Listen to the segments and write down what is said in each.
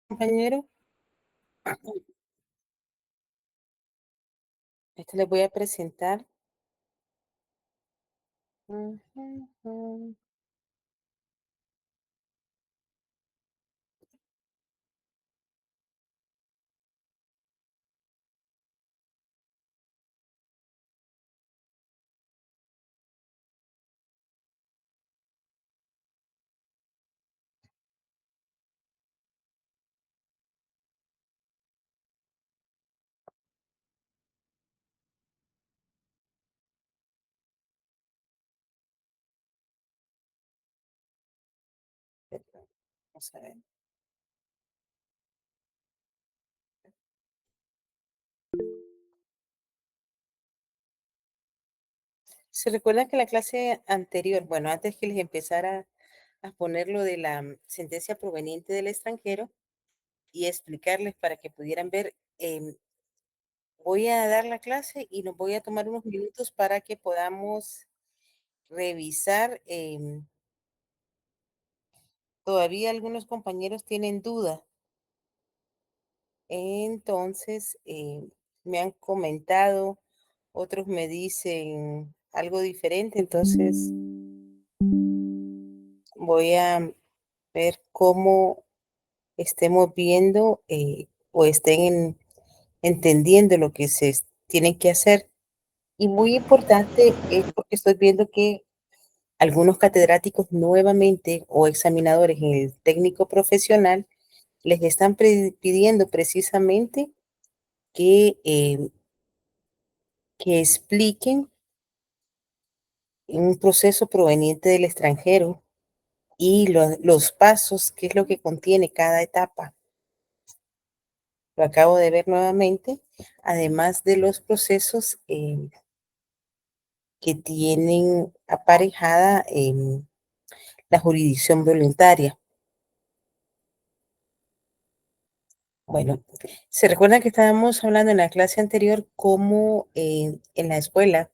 Compañero, les voy a presentar. Ujú. Vamos a ver. ¿Se recuerdan que la clase anterior, bueno, antes que les empezara a poner lo de la sentencia proveniente del extranjero y explicarles para que pudieran ver, voy a dar la clase y nos voy a tomar unos minutos para que podamos revisar. Todavía algunos compañeros tienen duda, entonces me han comentado, otros me dicen algo diferente, entonces voy a ver cómo estemos viendo o estén entendiendo lo que tiene que hacer. Y muy importante es porque estoy viendo que algunos catedráticos nuevamente o examinadores en el técnico profesional les están pidiendo precisamente que, que expliquen un proceso proveniente del extranjero y los pasos, qué es lo que contiene cada etapa. Lo acabo de ver nuevamente, además de los procesos que tienen aparejada la jurisdicción voluntaria. Bueno, se recuerdan que estábamos hablando en la clase anterior cómo en la escuela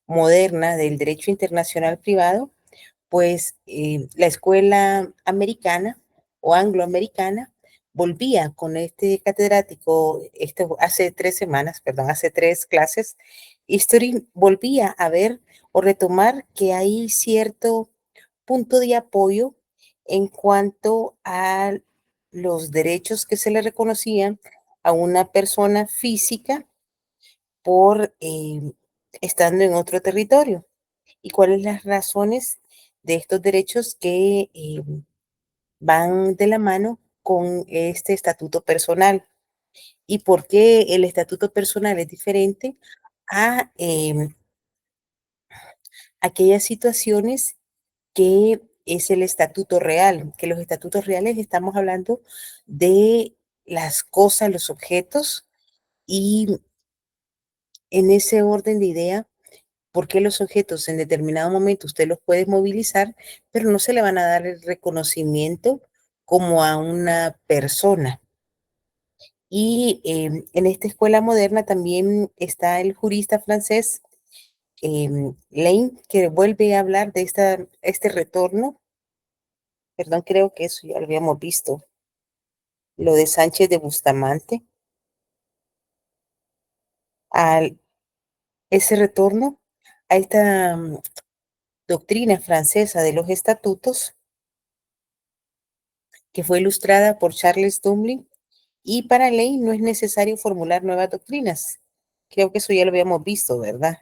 moderna del derecho internacional privado, pues la escuela americana o angloamericana volvía con este catedrático, hace 3 semanas, perdón, hace 3 clases, History volvía a ver o retomar que hay cierto punto de apoyo en cuanto a los derechos que se le reconocían a una persona física por estando en otro territorio y cuáles las razones de estos derechos que van de la mano con este estatuto personal y por qué el estatuto personal es diferente a aquellas situaciones que es el estatuto real, que los estatutos reales estamos hablando de las cosas, los objetos y en ese orden de idea, porque los objetos en determinado momento usted los puede movilizar, pero no se le van a dar el reconocimiento como a una persona. Y en esta escuela moderna también está el jurista francés Lane, que vuelve a hablar de este retorno. Perdón, creo que eso ya lo habíamos visto, lo de Sánchez de Bustamante, al ese retorno a esta doctrina francesa de los estatutos que fue ilustrada por Charles Dublin, y para ley no es necesario formular nuevas doctrinas. Creo que eso ya lo habíamos visto, ¿verdad?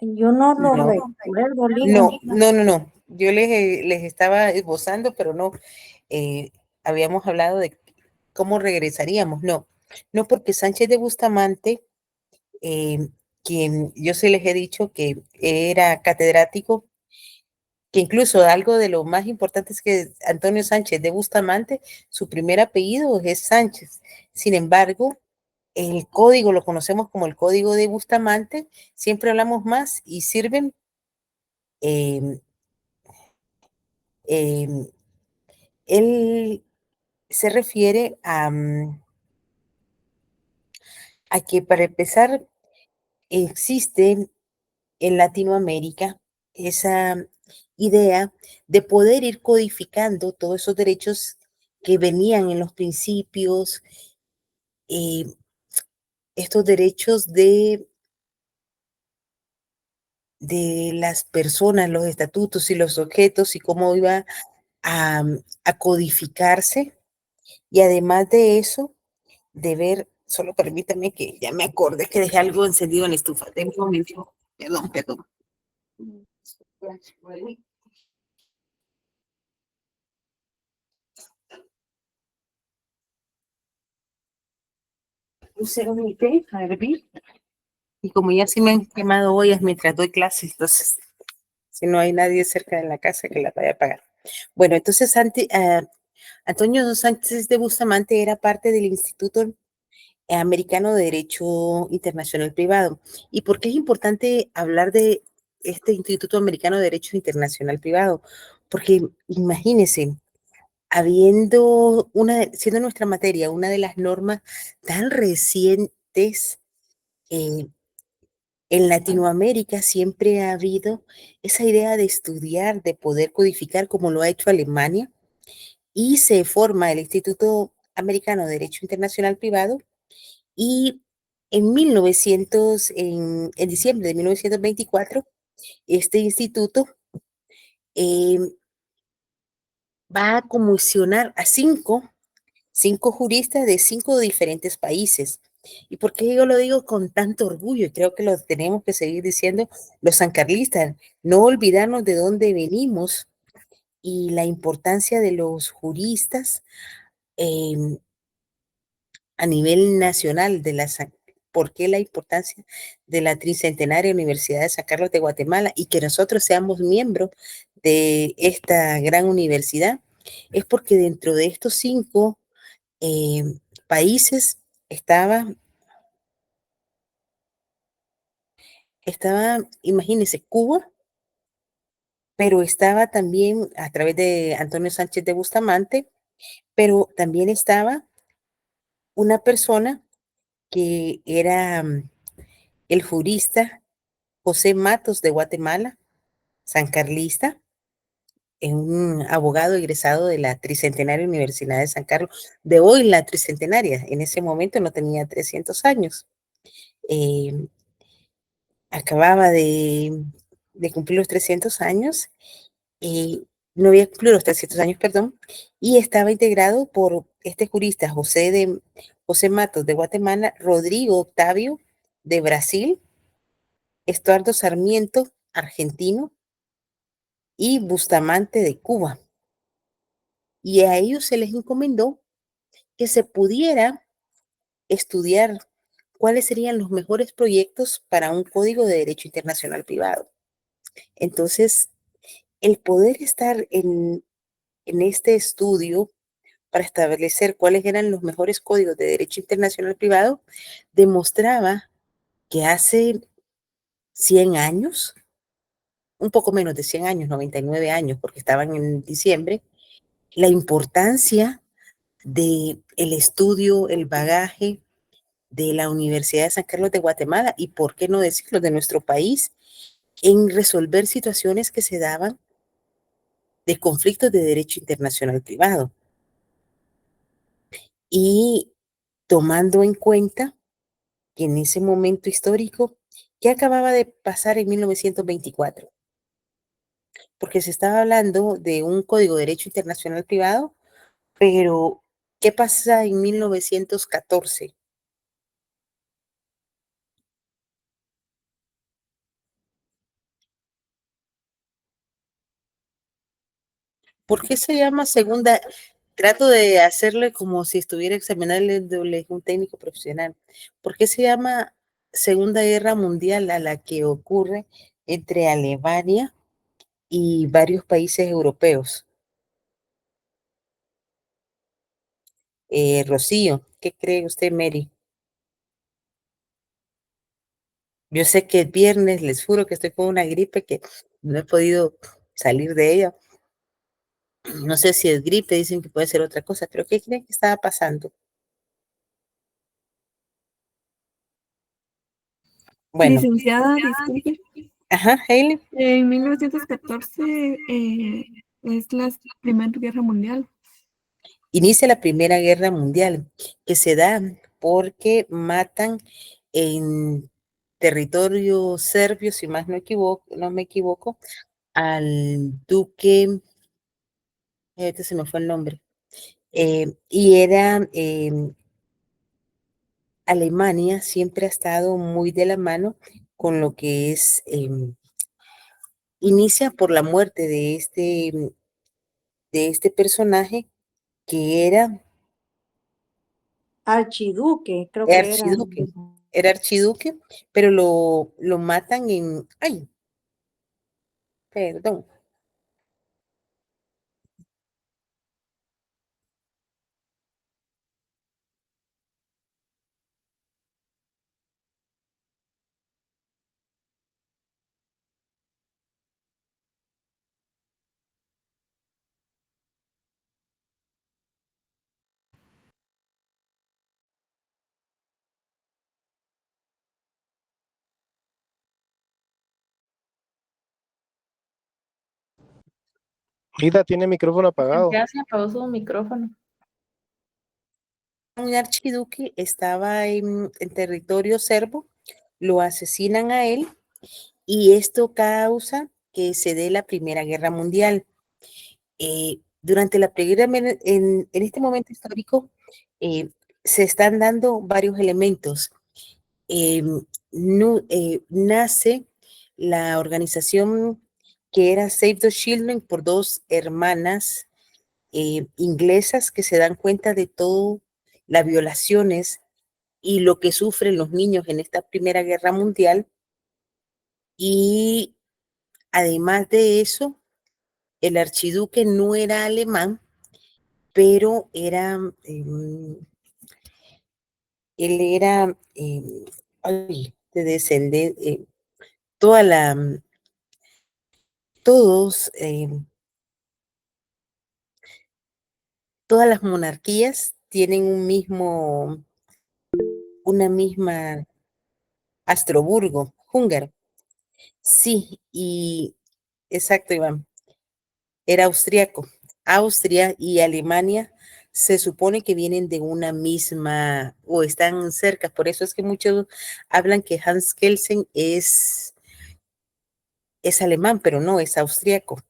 Yo no lo No, recuerdo, Lina. no. Yo les estaba esbozando, pero no. Habíamos hablado de cómo regresaríamos. No, no porque Sánchez de Bustamante, eh, quien yo se les he dicho que era catedrático, que incluso algo de lo más importante es que Antonio Sánchez de Bustamante, su primer apellido es Sánchez. Sin embargo, el código lo conocemos como el código de Bustamante, siempre hablamos más y sirven. em, em, Él se refiere a que para empezar existe en Latinoamérica esa idea de poder ir codificando todos esos derechos que venían en los principios, eh, estos derechos de las personas, los estatutos y los objetos y cómo iba a codificarse. Y además de eso, de ver, solo permítame que ya me acordé que dejé algo encendido en la estufa. De un momento, perdón, perdón. Puse mi té a hervir y como ya se me han quemado ollas mientras doy clases, entonces si no hay nadie cerca de la casa que la vaya a pagar. Bueno, entonces Antonio Sánchez de Bustamante era parte del Instituto Americano de Derecho Internacional Privado. ¿Y por qué es importante hablar de este Instituto Americano de Derecho Internacional Privado? Porque imagínense, siendo nuestra materia una de las normas tan recientes, eh, en Latinoamérica siempre ha habido esa idea de estudiar, de poder codificar como lo ha hecho Alemania, y se forma el Instituto Americano de Derecho Internacional Privado y en diciembre de 1924, este instituto eh, va a comisionar a cinco juristas de cinco diferentes países. ¿Y por qué yo lo digo con tanto orgullo? Y creo que lo tenemos que seguir diciendo los sancarlistas, no olvidarnos de dónde venimos y la importancia de los juristas eh, a nivel nacional, por qué la importancia de la tricentenaria Universidad de San Carlos de Guatemala y que nosotros seamos miembros de esta gran universidad, es porque dentro de estos cinco eh, países estaba, imagínense, Cuba, pero estaba también a través de Antonio Sánchez de Bustamante, pero también estaba una persona que era el jurista José Matos de Guatemala, sancarlista, un abogado egresado de la Tricentenaria Universidad de San Carlos, de hoy la Tricentenaria, en ese momento no tenía 300 años. Eh, Acababa de cumplir los 300 años, no había cumplido los 300 años, perdón, y estaba integrado por este jurista José Matos de Guatemala, Rodrigo Octavio de Brasil, Estuardo Sarmiento, argentino, y Bustamante de Cuba. Y a ellos se les encomendó que se pudiera estudiar cuáles serían los mejores proyectos para un código de derecho internacional privado. Entonces, el poder estar en este estudio para establecer cuáles eran los mejores códigos de derecho internacional privado demostraba que hace 100 años, un poco menos de 100 años, 99 años, porque estaban en diciembre, la importancia de el estudio, el bagaje de la Universidad de San Carlos de Guatemala y, por qué no decirlo, de nuestro país en resolver situaciones que se daban de conflictos de derecho internacional privado. Y tomando en cuenta que en ese momento histórico, ¿qué acababa de pasar en 1924? Porque se estaba hablando de un Código de Derecho Internacional Privado, pero ¿qué pasa en 1914? ¿Por qué se llama segunda? Trato de hacerle como si estuviera examinando un técnico profesional. ¿Por qué se llama Segunda Guerra Mundial a la que ocurre entre Alemania y varios países europeos? Rocío, ¿qué cree usted, Mary? Yo sé que el viernes, les juro que estoy con una gripe que no he podido salir de ella. No sé si es gripe, dicen que puede ser otra cosa, pero ¿qué creen que estaba pasando? Bueno, Licenciada, disculpe. Ajá, Hailey. En 1914 es la Primera Guerra Mundial. Inicia la Primera Guerra Mundial, que se da porque matan en territorio serbio, si más no me equivoco, al duque, este se me fue el nombre, y era Alemania siempre ha estado muy de la mano con lo que es, inicia por la muerte de este personaje que era Archiduque, creo que era. era archiduque, pero lo matan en, ay, perdón, Frida tiene micrófono apagado. Ya se apagó su micrófono. un archiduque estaba en territorio serbo, lo asesinan a él y esto causa que se dé la Primera Guerra Mundial. Durante la primera, en este momento histórico, eh, se están dando varios elementos. Nace la organización que era Save the Children por dos hermanas inglesas que se dan cuenta de todo las violaciones y lo que sufren los niños en esta Primera Guerra Mundial. Y además de eso, el archiduque no era alemán, pero era, él era de descendencia, toda la, todos, todas las monarquías tienen una misma Astroburgo, húngaro. Sí, y exacto, Iván, era austriaco. Austria y Alemania se supone que vienen de una misma o están cerca, por eso es que muchos hablan que Hans Kelsen es alemán, pero no, es austriaco.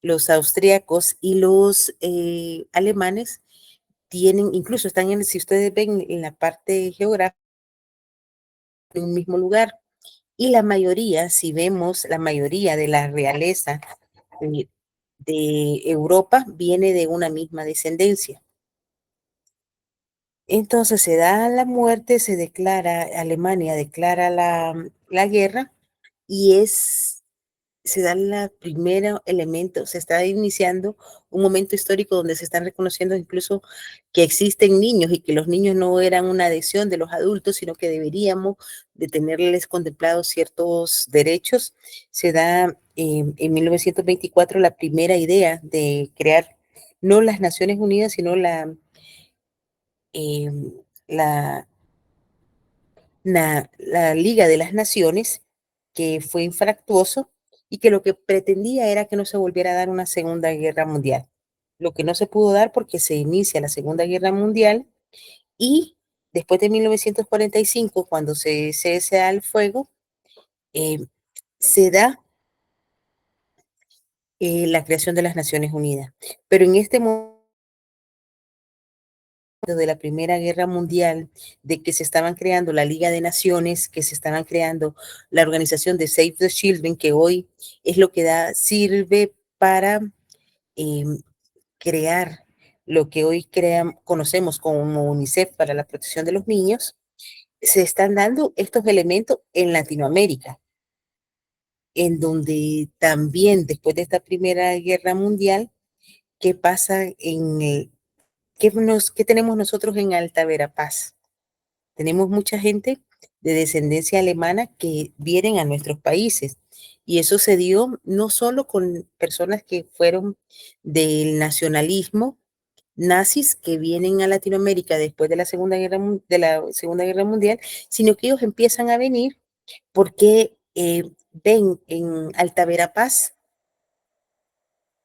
Los austriacos y los alemanes tienen, incluso están en, si ustedes ven en la parte geográfica, en un mismo lugar. Y la mayoría, si vemos, la mayoría de la realeza de Europa viene de una misma descendencia. Entonces se da la muerte, se declara, Alemania declara la guerra y se da la primera elemento, se está iniciando un momento histórico donde se están reconociendo incluso que existen niños y que los niños no eran una adhesión de los adultos, sino que deberíamos de tenerles contemplados ciertos derechos. Se da en 1924 la primera idea de crear no las Naciones Unidas, sino eh, la, la Liga de las Naciones, que fue infractuoso y que lo que pretendía era que no se volviera a dar una Segunda Guerra Mundial. Lo que no se pudo dar porque se inicia la Segunda Guerra Mundial y después de 1945, cuando se cesa el fuego, eh, se da la creación de las Naciones Unidas. Pero en este momento de la Primera Guerra Mundial, de que se estaban creando la Liga de Naciones, que se estaban creando la organización de Save the Children, que hoy es lo que sirve para eh, crear lo que hoy conocemos como UNICEF para la protección de los niños, se están dando estos elementos en Latinoamérica, en donde también después de esta Primera Guerra Mundial, ¿qué pasa qué tenemos nosotros en Alta Verapaz? Tenemos mucha gente de descendencia alemana que vienen a nuestros países. Y eso se dio no solo con personas que fueron del nacionalismo nazis que vienen a Latinoamérica después de la Segunda Guerra Mundial, sino que ellos empiezan a venir porque ven en Alta Verapaz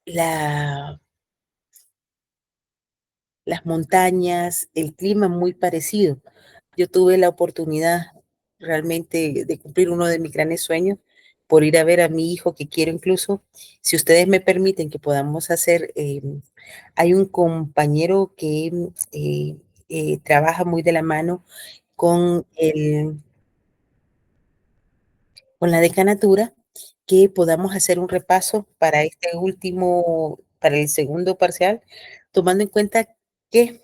las montañas, el clima muy parecido. Yo tuve la oportunidad realmente de cumplir uno de mis grandes sueños por ir a ver a mi hijo, que quiero incluso, si ustedes me permiten que podamos hacer, hay un compañero que trabaja muy de la mano con con la decanatura, que podamos hacer un repaso para este último, para el segundo parcial, tomando en cuenta que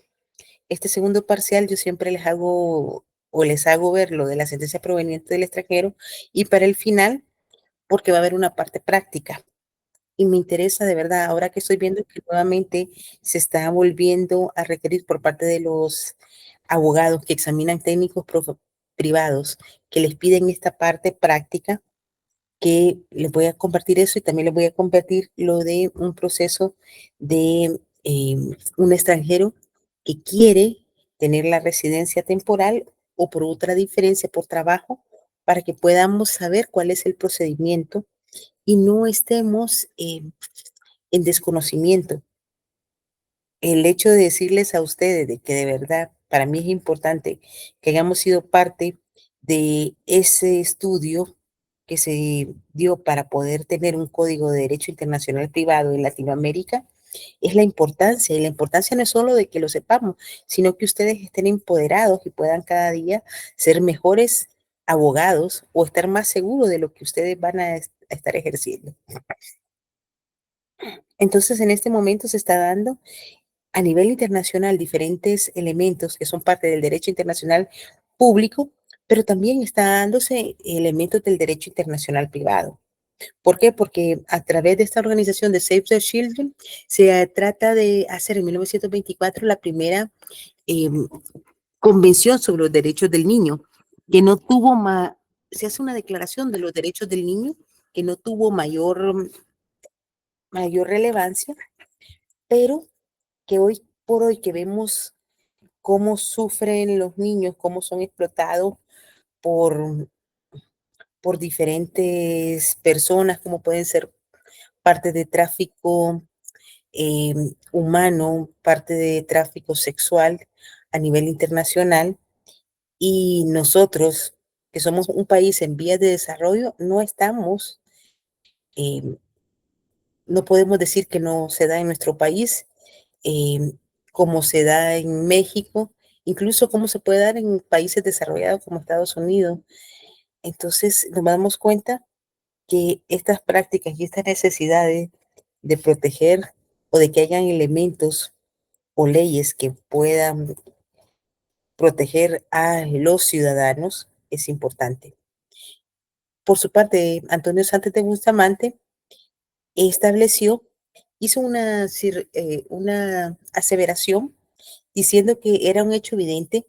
este segundo parcial yo siempre les hago o les hago ver lo de la sentencia proveniente del extranjero, y para el final, porque va a haber una parte práctica. Y me interesa de verdad, ahora que estoy viendo que nuevamente se está volviendo a requerir por parte de los abogados que examinan técnicos privados, que les piden esta parte práctica, que les voy a compartir eso, y también les voy a compartir lo de un proceso de un extranjero que quiere tener la residencia temporal o por otra diferencia por trabajo, para que podamos saber cuál es el procedimiento y no estemos en desconocimiento. El hecho de decirles a ustedes de que de verdad para mí es importante que hayamos sido parte de ese estudio que se dio para poder tener un código de derecho internacional privado en Latinoamérica, es la importancia. Y la importancia no es solo de que lo sepamos, sino que ustedes estén empoderados y puedan cada día ser mejores abogados o estar más seguros de lo que ustedes van a estar ejerciendo. Entonces, en este momento se está dando a nivel internacional diferentes elementos que son parte del derecho internacional público, pero también está dándose elementos del derecho internacional privado. ¿Por qué? Porque a través de esta organización de Save the Children se trata de hacer en 1924 la primera eh, convención sobre los derechos del niño, que no tuvo más, se hace una declaración de los derechos del niño que no tuvo mayor relevancia, pero que hoy por hoy que vemos cómo sufren los niños, cómo son explotados por, por diferentes personas, como pueden ser parte de tráfico humano, parte de tráfico sexual a nivel internacional. Y nosotros, que somos un país en vías de desarrollo, no estamos, eh, no podemos decir que no se da en nuestro país, eh, como se da en México, incluso como se puede dar en países desarrollados como Estados Unidos. Entonces nos damos cuenta que estas prácticas y estas necesidades de proteger o de que hayan elementos o leyes que puedan proteger a los ciudadanos es importante. Por su parte, Antonio Sánchez de Bustamante estableció, hizo una aseveración diciendo que era un hecho evidente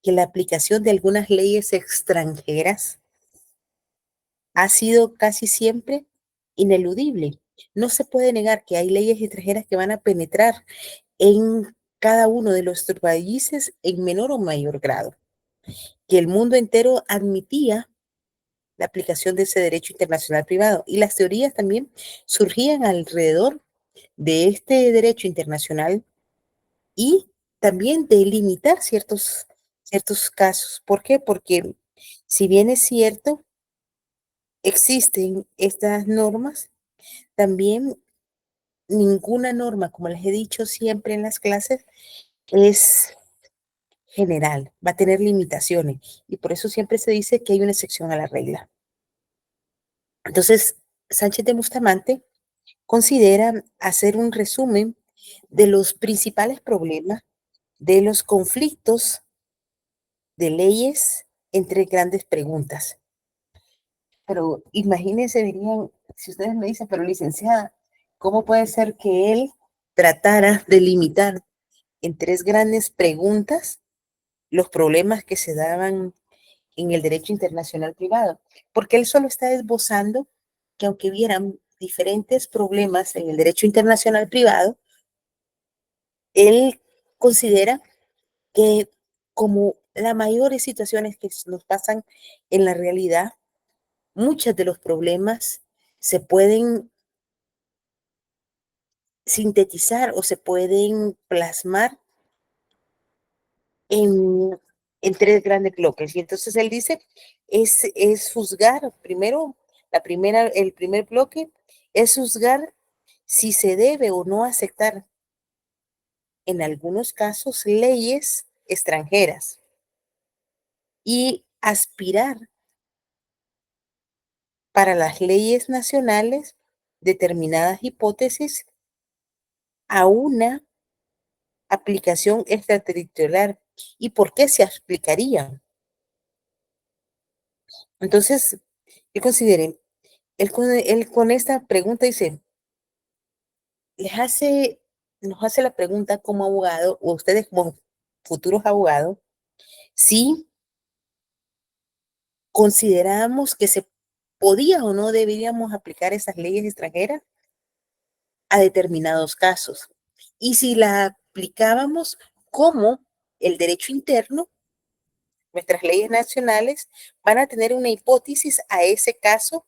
que la aplicación de algunas leyes extranjeras ha sido casi siempre ineludible. No se puede negar que hay leyes extranjeras que van a penetrar en cada uno de los países en menor o mayor grado, que el mundo entero admitía la aplicación de ese derecho internacional privado, y las teorías también surgían alrededor de este derecho internacional y también de limitar ciertos casos. ¿Por qué? Porque si bien es cierto, existen estas normas, también ninguna norma, como les he dicho siempre en las clases, es general, va a tener limitaciones, y por eso siempre se dice que hay una excepción a la regla. Entonces, Sánchez de Bustamante considera hacer un resumen de los principales problemas, de los conflictos de leyes entre grandes preguntas. Pero imagínense, dirían, si ustedes me dicen, pero licenciada, ¿cómo puede ser que él tratara de limitar en tres grandes preguntas los problemas que se daban en el derecho internacional privado? Porque él solo está esbozando que aunque hubieran diferentes problemas en el derecho internacional privado, él considera que como las mayores situaciones que nos pasan en la realidad, muchos de los problemas se pueden sintetizar o se pueden plasmar en tres grandes bloques. Y entonces él dice, es juzgar, primero, el primer bloque es juzgar si se debe o no aceptar, en algunos casos, leyes extranjeras y aspirar para las leyes nacionales determinadas hipótesis a una aplicación extraterritorial. ¿Y por qué se aplicaría? Entonces, yo considero, él con esta pregunta dice, les hace, nos hace la pregunta como abogado, o ustedes como futuros abogados, si consideramos que se podía o no deberíamos aplicar esas leyes extranjeras a determinados casos. Y si la aplicábamos, como el derecho interno, nuestras leyes nacionales van a tener una hipótesis a ese caso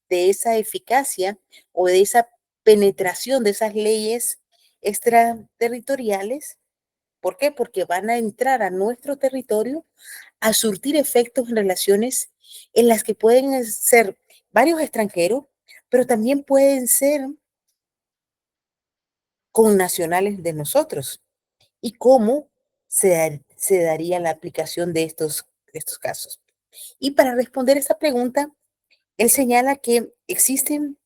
de esa eficacia o de esa penetración de esas leyes extraterritoriales. ¿Por qué? Porque van a entrar a nuestro territorio a surtir efectos en relaciones en las que pueden ser varios extranjeros, pero también pueden ser con nacionales de nosotros. ¿Y cómo se daría la aplicación de estos casos? Y para responder esta pregunta, él señala que existen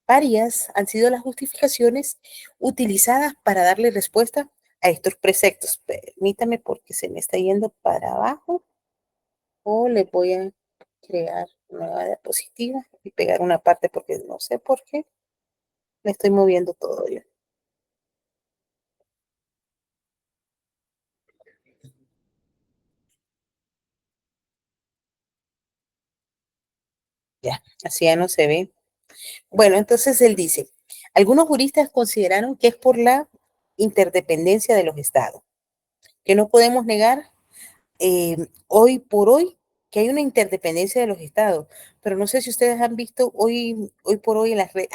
varias, han sido las justificaciones utilizadas para darle respuesta a estos preceptos. Permítame porque se me está yendo para abajo, o le voy a crear una nueva diapositiva y pegar una parte porque no sé por qué me estoy moviendo todo yo. Ya, así ya no se ve. Bueno, entonces él dice, algunos juristas consideraron que es por la interdependencia de los estados, que no podemos negar hoy por hoy que hay una interdependencia de los estados, pero no sé si ustedes han visto hoy por hoy en las redes,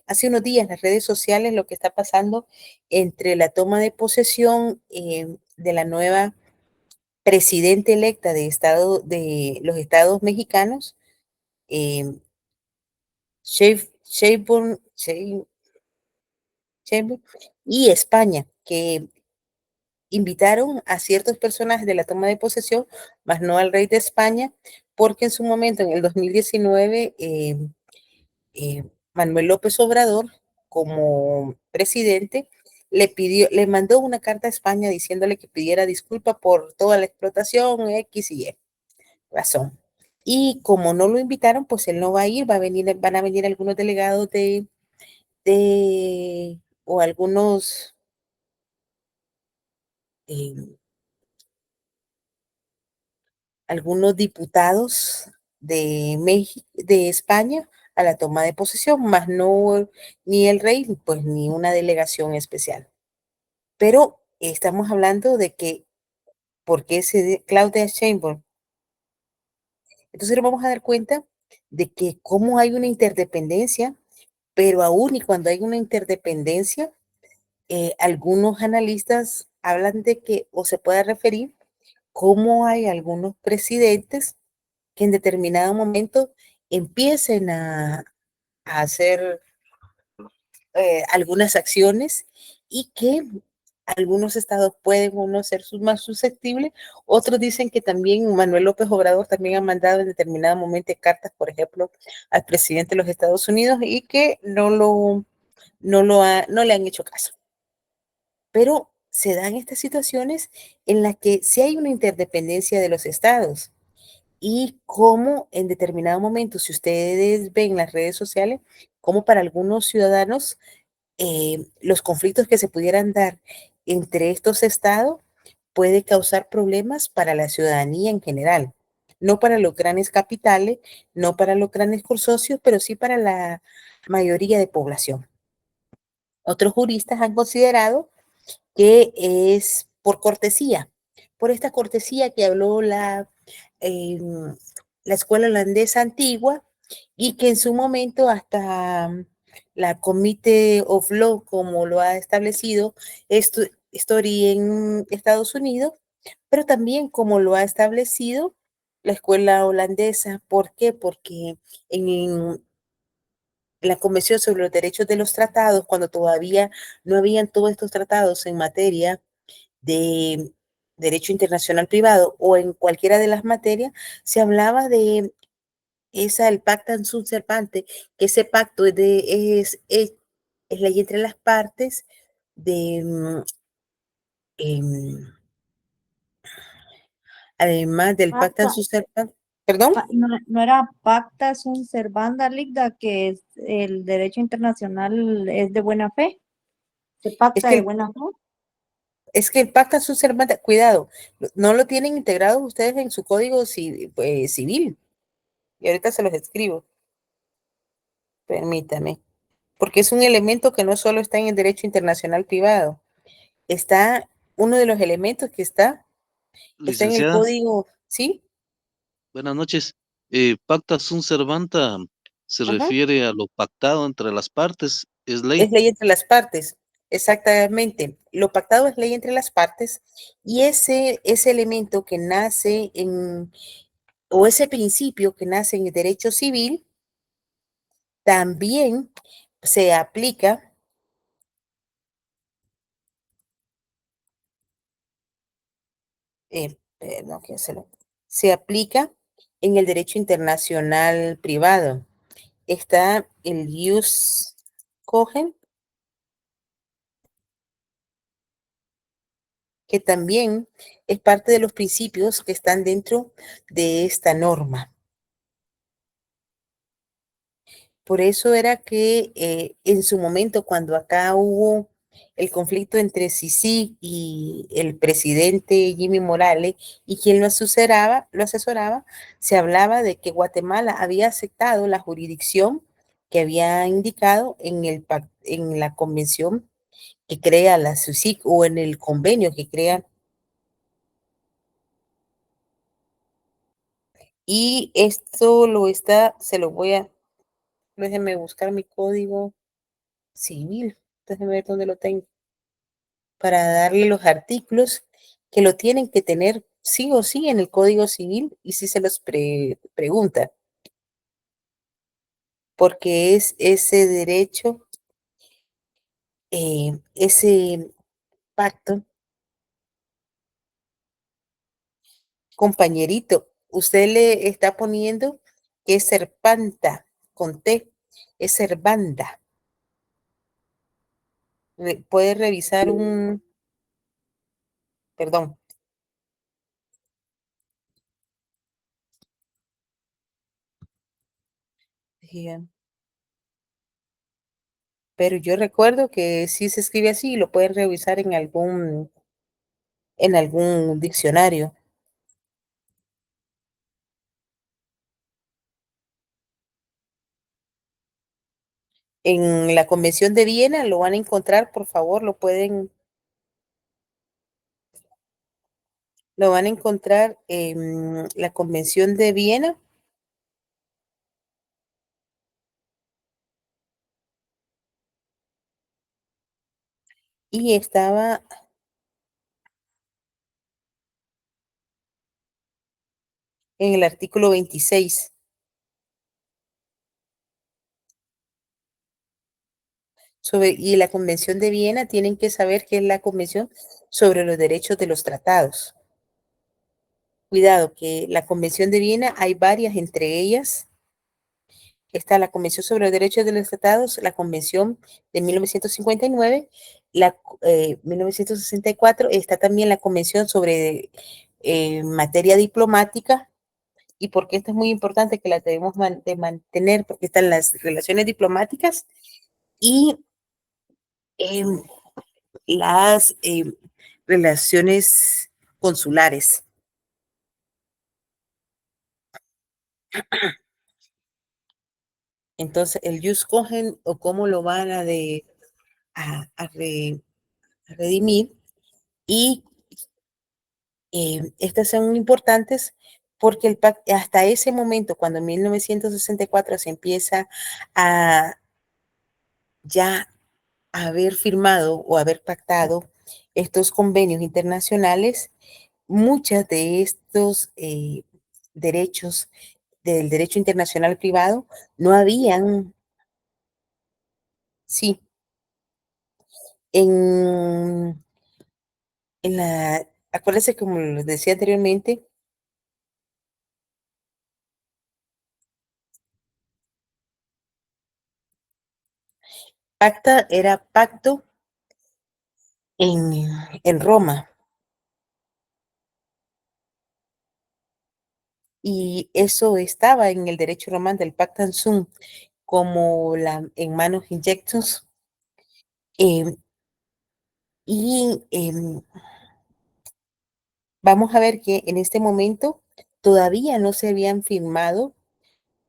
hace unos días en las redes sociales lo que está pasando entre la toma de posesión de la nueva presidenta electa de los estados mexicanos, eh, Sheinbaum, y España, que invitaron a ciertos personajes de la toma de posesión, más no al rey de España, porque en su momento, en el 2019, Manuel López Obrador, como presidente, le mandó una carta a España diciéndole que pidiera disculpa por toda la explotación X y Y razón. Y como no lo invitaron, pues él no va a ir, van a venir algunos delegados o eh, algunos diputados de México, de España, a la toma de posesión, más no ni el rey, pues ni una delegación especial. Pero estamos hablando de que, ¿por qué Claudia Sheinbaum? Entonces nos vamos a dar cuenta de que cómo hay una interdependencia, pero aún y cuando hay una interdependencia, algunos analistas hablan de que, o se puede referir, cómo hay algunos presidentes que en determinado momento empiecen a hacer algunas acciones y que algunos estados pueden o no ser más susceptibles. Otros dicen que también Manuel López Obrador también ha mandado en determinado momento cartas, por ejemplo, al presidente de los Estados Unidos y que no le han hecho caso. Pero se dan estas situaciones en las que sí hay una interdependencia de los estados y cómo en determinado momento, si ustedes ven las redes sociales, como para algunos ciudadanos los conflictos que se pudieran dar entre estos estados puede causar problemas para la ciudadanía en general, no para los grandes capitales, no para los grandes consorcios, pero sí para la mayoría de población. Otros juristas han considerado que es por cortesía, por esta cortesía que habló la la escuela holandesa antigua y que en su momento hasta la Committee of Law, como lo ha establecido Story en Estados Unidos, pero también como lo ha establecido la escuela holandesa. ¿Por qué? Porque en la Convención sobre los Derechos de los Tratados, cuando todavía no habían todos estos tratados en materia de derecho internacional privado o en cualquiera de las materias, se hablaba de el pacta sunt servanda, que ese pacto es ley entre las partes de, em, además del pacta Pacta, sunt servanda, ¿perdón? no era pacta sunt servanda licta, que es el derecho internacional es de buena fe, se Es pacta que de el, buena fe. es que el pacta sunt servanda, cuidado, no lo tienen integrado ustedes en su código civil, y ahorita se los escribo, permítame, porque es un elemento que no solo está en el derecho internacional privado, está uno de los elementos que está en el Licenciada, código, ¿sí? buenas noches. Pacta sunt servanda se Ajá. refiere a lo pactado entre las partes, es Es ley. ley entre las partes, exactamente. Lo pactado es ley entre las partes y ese elemento que nace o ese principio que nace en el derecho civil, también se aplica, perdón, se aplica en el derecho internacional privado. Está el jus cogen, que también es parte de los principios que están dentro de esta norma. Por eso era que en su momento, cuando acá hubo el conflicto entre Sisi y el presidente Jimmy Morales y quien lo asesoraba, se hablaba de que Guatemala había aceptado la jurisdicción que había indicado en la convención que crea la SUSIC o en el convenio que crea. Y esto se lo voy a, déjenme buscar mi código civil, déjenme ver dónde lo tengo, para darle los artículos que lo tienen que tener sí o sí en el Código Civil y si se los pregunta, porque es ese derecho, ese pacto, compañerito, usted le está poniendo que es serpanta, con T, es servanda. Puede revisar perdón, pero yo recuerdo que sí se escribe así y lo pueden revisar en algún diccionario. En la Convención de Viena lo van a encontrar, por favor, lo van a encontrar en la Convención de Viena y estaba en el artículo 26. Y la Convención de Viena tienen que saber que es la Convención sobre los Derechos de los Tratados. Cuidado, que la Convención de Viena hay varias, entre ellas está la Convención sobre los Derechos de los Tratados, la Convención de 1959, la 1964, está también la Convención sobre materia diplomática, y porque esto es muy importante que la debemos de mantener, porque están las relaciones diplomáticas y em, las relaciones consulares. Entonces, el jus cogen o cómo lo van a redimir. Y estas son importantes porque hasta ese momento, cuando en 1964 se empieza a ya haber firmado o haber pactado estos convenios internacionales, muchos de estos derechos del derecho internacional privado no habían, sí, en, acuérdense como les decía anteriormente, pacta era pacto en, en Roma y eso estaba en el derecho romano del Pacta Sum como en manos injectos eh, y vamos a ver que en este momento todavía no se habían firmado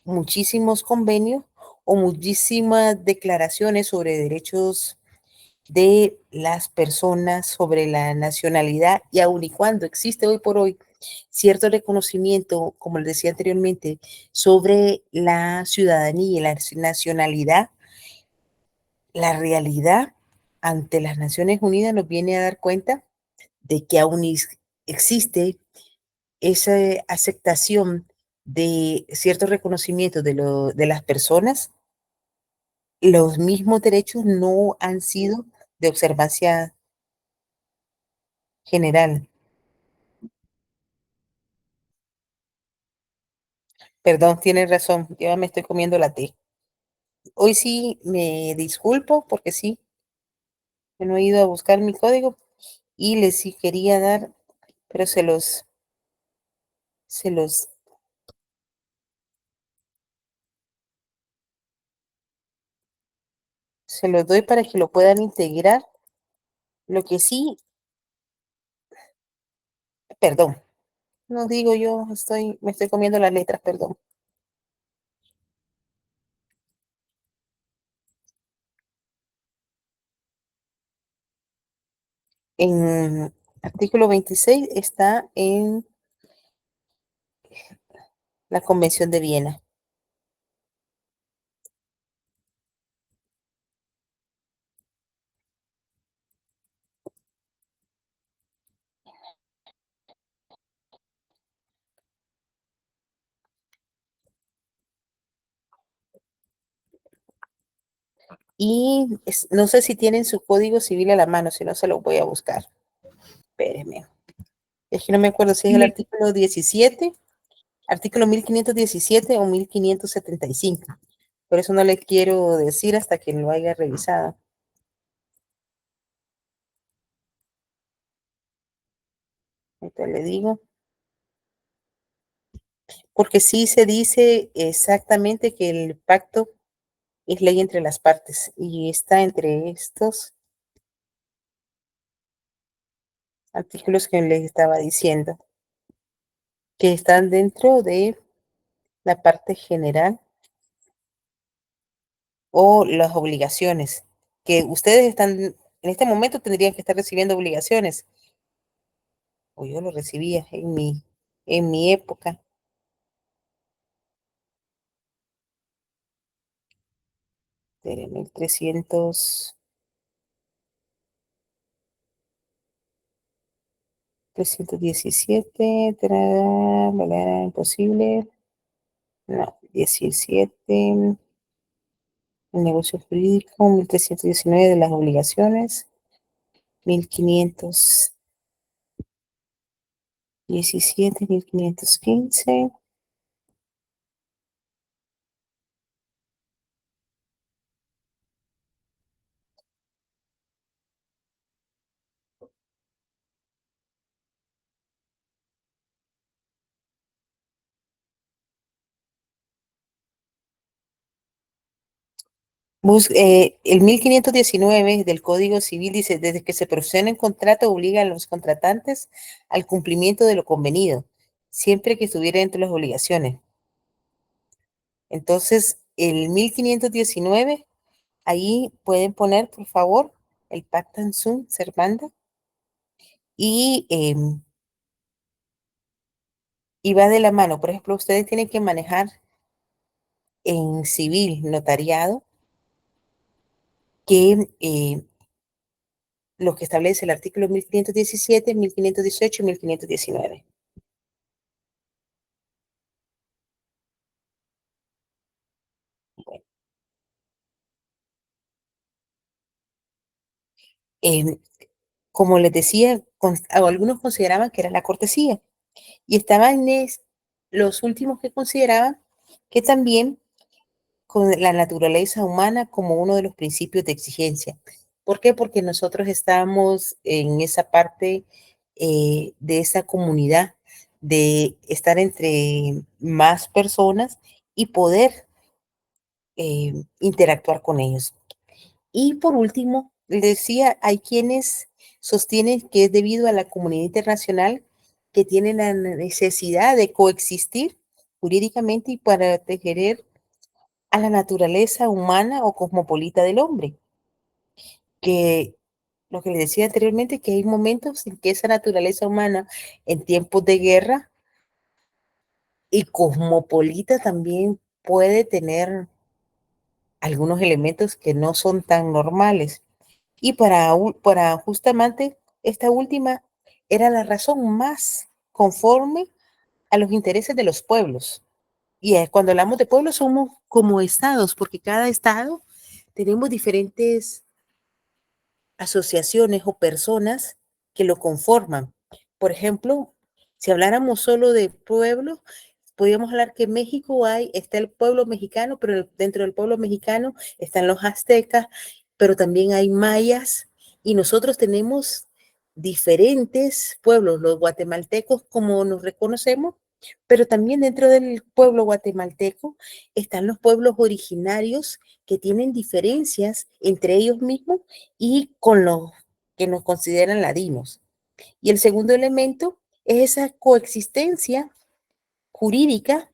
muchísimos convenios o muchísimas declaraciones sobre derechos de las personas, sobre la nacionalidad y aun y cuando existe hoy por hoy cierto reconocimiento, como les decía anteriormente, sobre la ciudadanía y la nacionalidad, la realidad ante las Naciones Unidas nos viene a dar cuenta de que aún existe esa aceptación de ciertos reconocimientos de las personas, los mismos derechos no han sido de observancia general. Perdón, tienes razón, yo me estoy comiendo la T. Hoy sí me disculpo porque sí, no he ido a buscar mi código y les sí quería dar, pero se los, se los doy para que lo puedan integrar. Lo que sí, perdón, no digo yo, me estoy comiendo las letras, perdón. En artículo 26 está en la Convención de Viena. Y no sé si tienen su código civil a la mano, si no se lo voy a buscar. Espérenme. Es que no me acuerdo si es el Sí, artículo 17, artículo 1517 o 1575. Por eso no le quiero decir hasta que lo haya revisado. Ahorita le digo. Porque sí se dice exactamente que el pacto es ley entre las partes y está entre estos artículos que les estaba diciendo, que están dentro de la parte general o las obligaciones, que ustedes están, en este momento tendrían que estar recibiendo obligaciones, o yo lo recibía en mi época. De 1317, imposible, no, 17, el negocio jurídico, 1319 de las obligaciones, 1517, 1515. El 1519 del Código Civil dice, desde que se procede en contrato obliga a los contratantes al cumplimiento de lo convenido, siempre que estuviera entre las obligaciones. Entonces, el 1519, ahí pueden poner, por favor, el Pacta Sunt Servanda y y va de la mano. Por ejemplo, ustedes tienen que manejar en civil notariado que lo que establece el artículo 1517, 1518 y 1519. Em, Como les decía, algunos consideraban que era la cortesía y estaban los últimos que consideraban que también con la naturaleza humana como uno de los principios de exigencia. ¿Por qué? Porque nosotros estamos en esa parte de esa comunidad, de estar entre más personas y poder interactuar con ellos. Y por último, les decía, hay quienes sostienen que es debido a la comunidad internacional que tiene la necesidad de coexistir jurídicamente y para proteger a la naturaleza humana o cosmopolita del hombre, que lo que les decía anteriormente, que hay momentos en que esa naturaleza humana en tiempos de guerra y cosmopolita también puede tener algunos elementos que no son tan normales. Y para justamente esta última era la razón más conforme a los intereses de los pueblos. Y cuando hablamos de pueblos somos como estados, porque cada estado tenemos diferentes asociaciones o personas que lo conforman. Por ejemplo, si habláramos solo de pueblos, podríamos hablar que en México está el pueblo mexicano, pero dentro del pueblo mexicano están los aztecas, pero también hay mayas y nosotros tenemos diferentes pueblos, los guatemaltecos como nos reconocemos, pero también dentro del pueblo guatemalteco están los pueblos originarios que tienen diferencias entre ellos mismos y con los que nos consideran ladinos. Y el segundo elemento es esa coexistencia jurídica.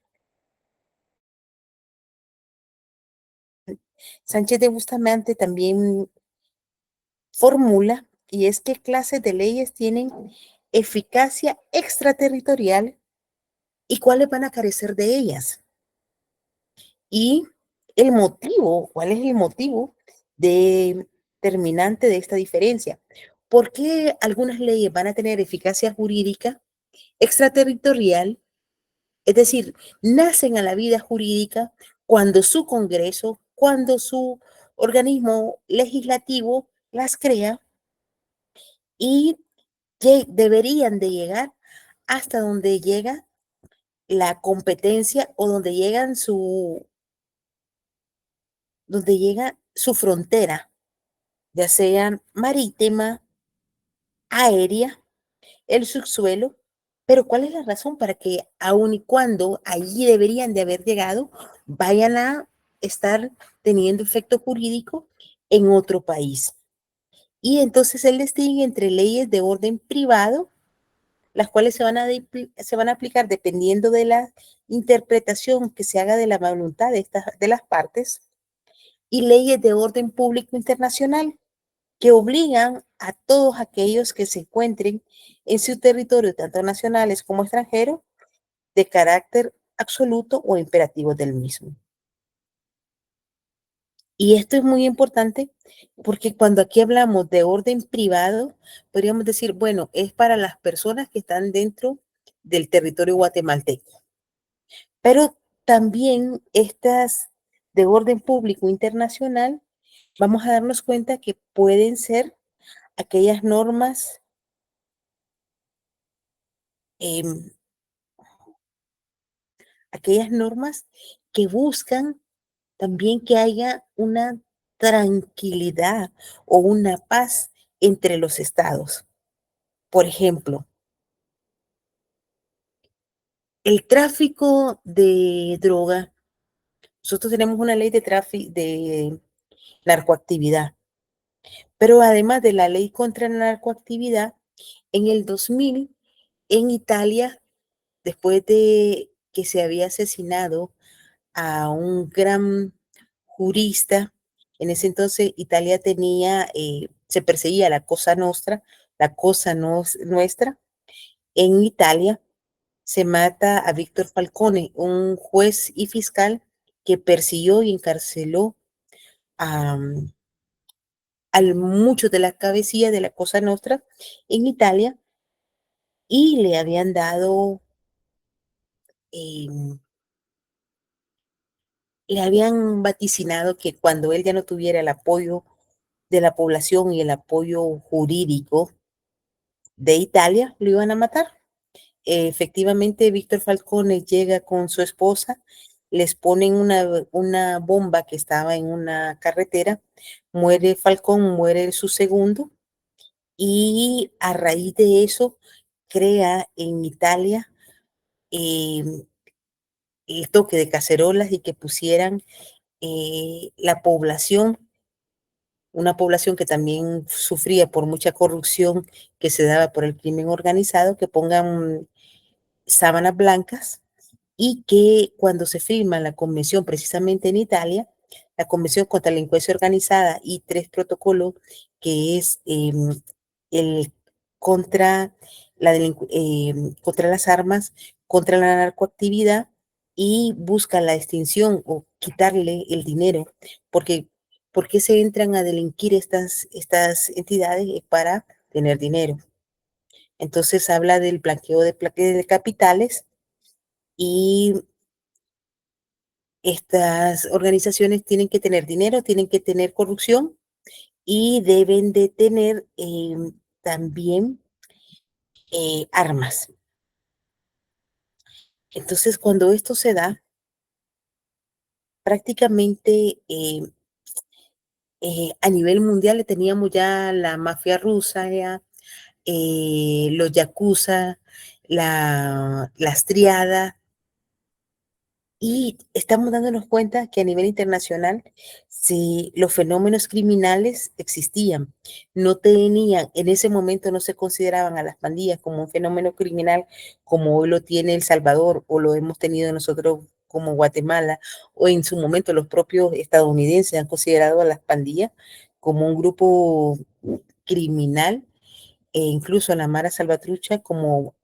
Sánchez de Bustamante también formula, y es qué clases de leyes tienen eficacia extraterritorial y cuáles van a carecer de ellas. Y el motivo, cuál es el motivo determinante de esta diferencia. ¿Por qué algunas leyes van a tener eficacia jurídica extraterritorial? Es decir, nacen a la vida jurídica cuando su Congreso, cuando su organismo legislativo las crea y que deberían de llegar hasta donde llega la competencia o donde llega su frontera, ya sea marítima, aérea, el subsuelo, pero ¿cuál es la razón para que aun y cuando allí deberían de haber llegado, vayan a estar teniendo efecto jurídico en otro país? Y entonces él distingue entre leyes de orden privado, las cuales se van a aplicar dependiendo de la interpretación que se haga de la voluntad de las partes, y leyes de orden público internacional, que obligan a todos aquellos que se encuentren en su territorio, tanto nacionales como extranjeros, de carácter absoluto o imperativo del mismo. Y esto es muy importante porque cuando aquí hablamos de orden privado, podríamos decir, bueno, es para las personas que están dentro del territorio guatemalteco. Pero también estas de orden público internacional, vamos a darnos cuenta que pueden ser aquellas normas em, aquellas normas que buscan también que haya una tranquilidad o una paz entre los estados. Por ejemplo, el tráfico de droga. Nosotros tenemos una ley de tráfico de narcoactividad, pero además de la ley contra la narcoactividad, en el 2000, en Italia, después de que se había asesinado a un gran jurista. En ese entonces Italia se perseguía la cosa nostra, la cosa nuestra en Italia. se mata a Víctor Falcone, un juez y fiscal que persiguió y encarceló a, muchos de la cabecilla de la Cosa Nostra en Italia y le habían dado, em, le habían vaticinado que cuando él ya no tuviera el apoyo de la población y el apoyo jurídico de Italia, lo iban a matar. Efectivamente, Víctor Falcone llega con su esposa, les ponen una bomba que estaba en una carretera, muere Falcón, muere su segundo, y a raíz de eso crea en Italia em, el toque de cacerolas y que pusieran la población, una población que también sufría por mucha corrupción que se daba por el crimen organizado, que pongan sábanas blancas y que cuando se firma la convención precisamente en Italia, la Convención contra la Delincuencia Organizada y tres protocolos, que es el contra, contra las armas, contra la narcoactividad y busca la extinción o quitarle el dinero, porque ¿por qué se entran a delinquir estas entidades? Para tener dinero. Entonces habla del blanqueo de capitales y estas organizaciones tienen que tener dinero, tienen que tener corrupción y deben de tener también armas. Entonces, cuando esto se da, prácticamente a nivel mundial teníamos ya la mafia rusa, ya, los yakuza, las triadas, y estamos dándonos cuenta que a nivel internacional, si los fenómenos criminales existían, no tenían, en ese momento no se consideraban a las pandillas como un fenómeno criminal como hoy lo tiene El Salvador o lo hemos tenido nosotros como Guatemala, o en su momento los propios estadounidenses han considerado a las pandillas como un grupo criminal, e incluso a la Mara Salvatrucha como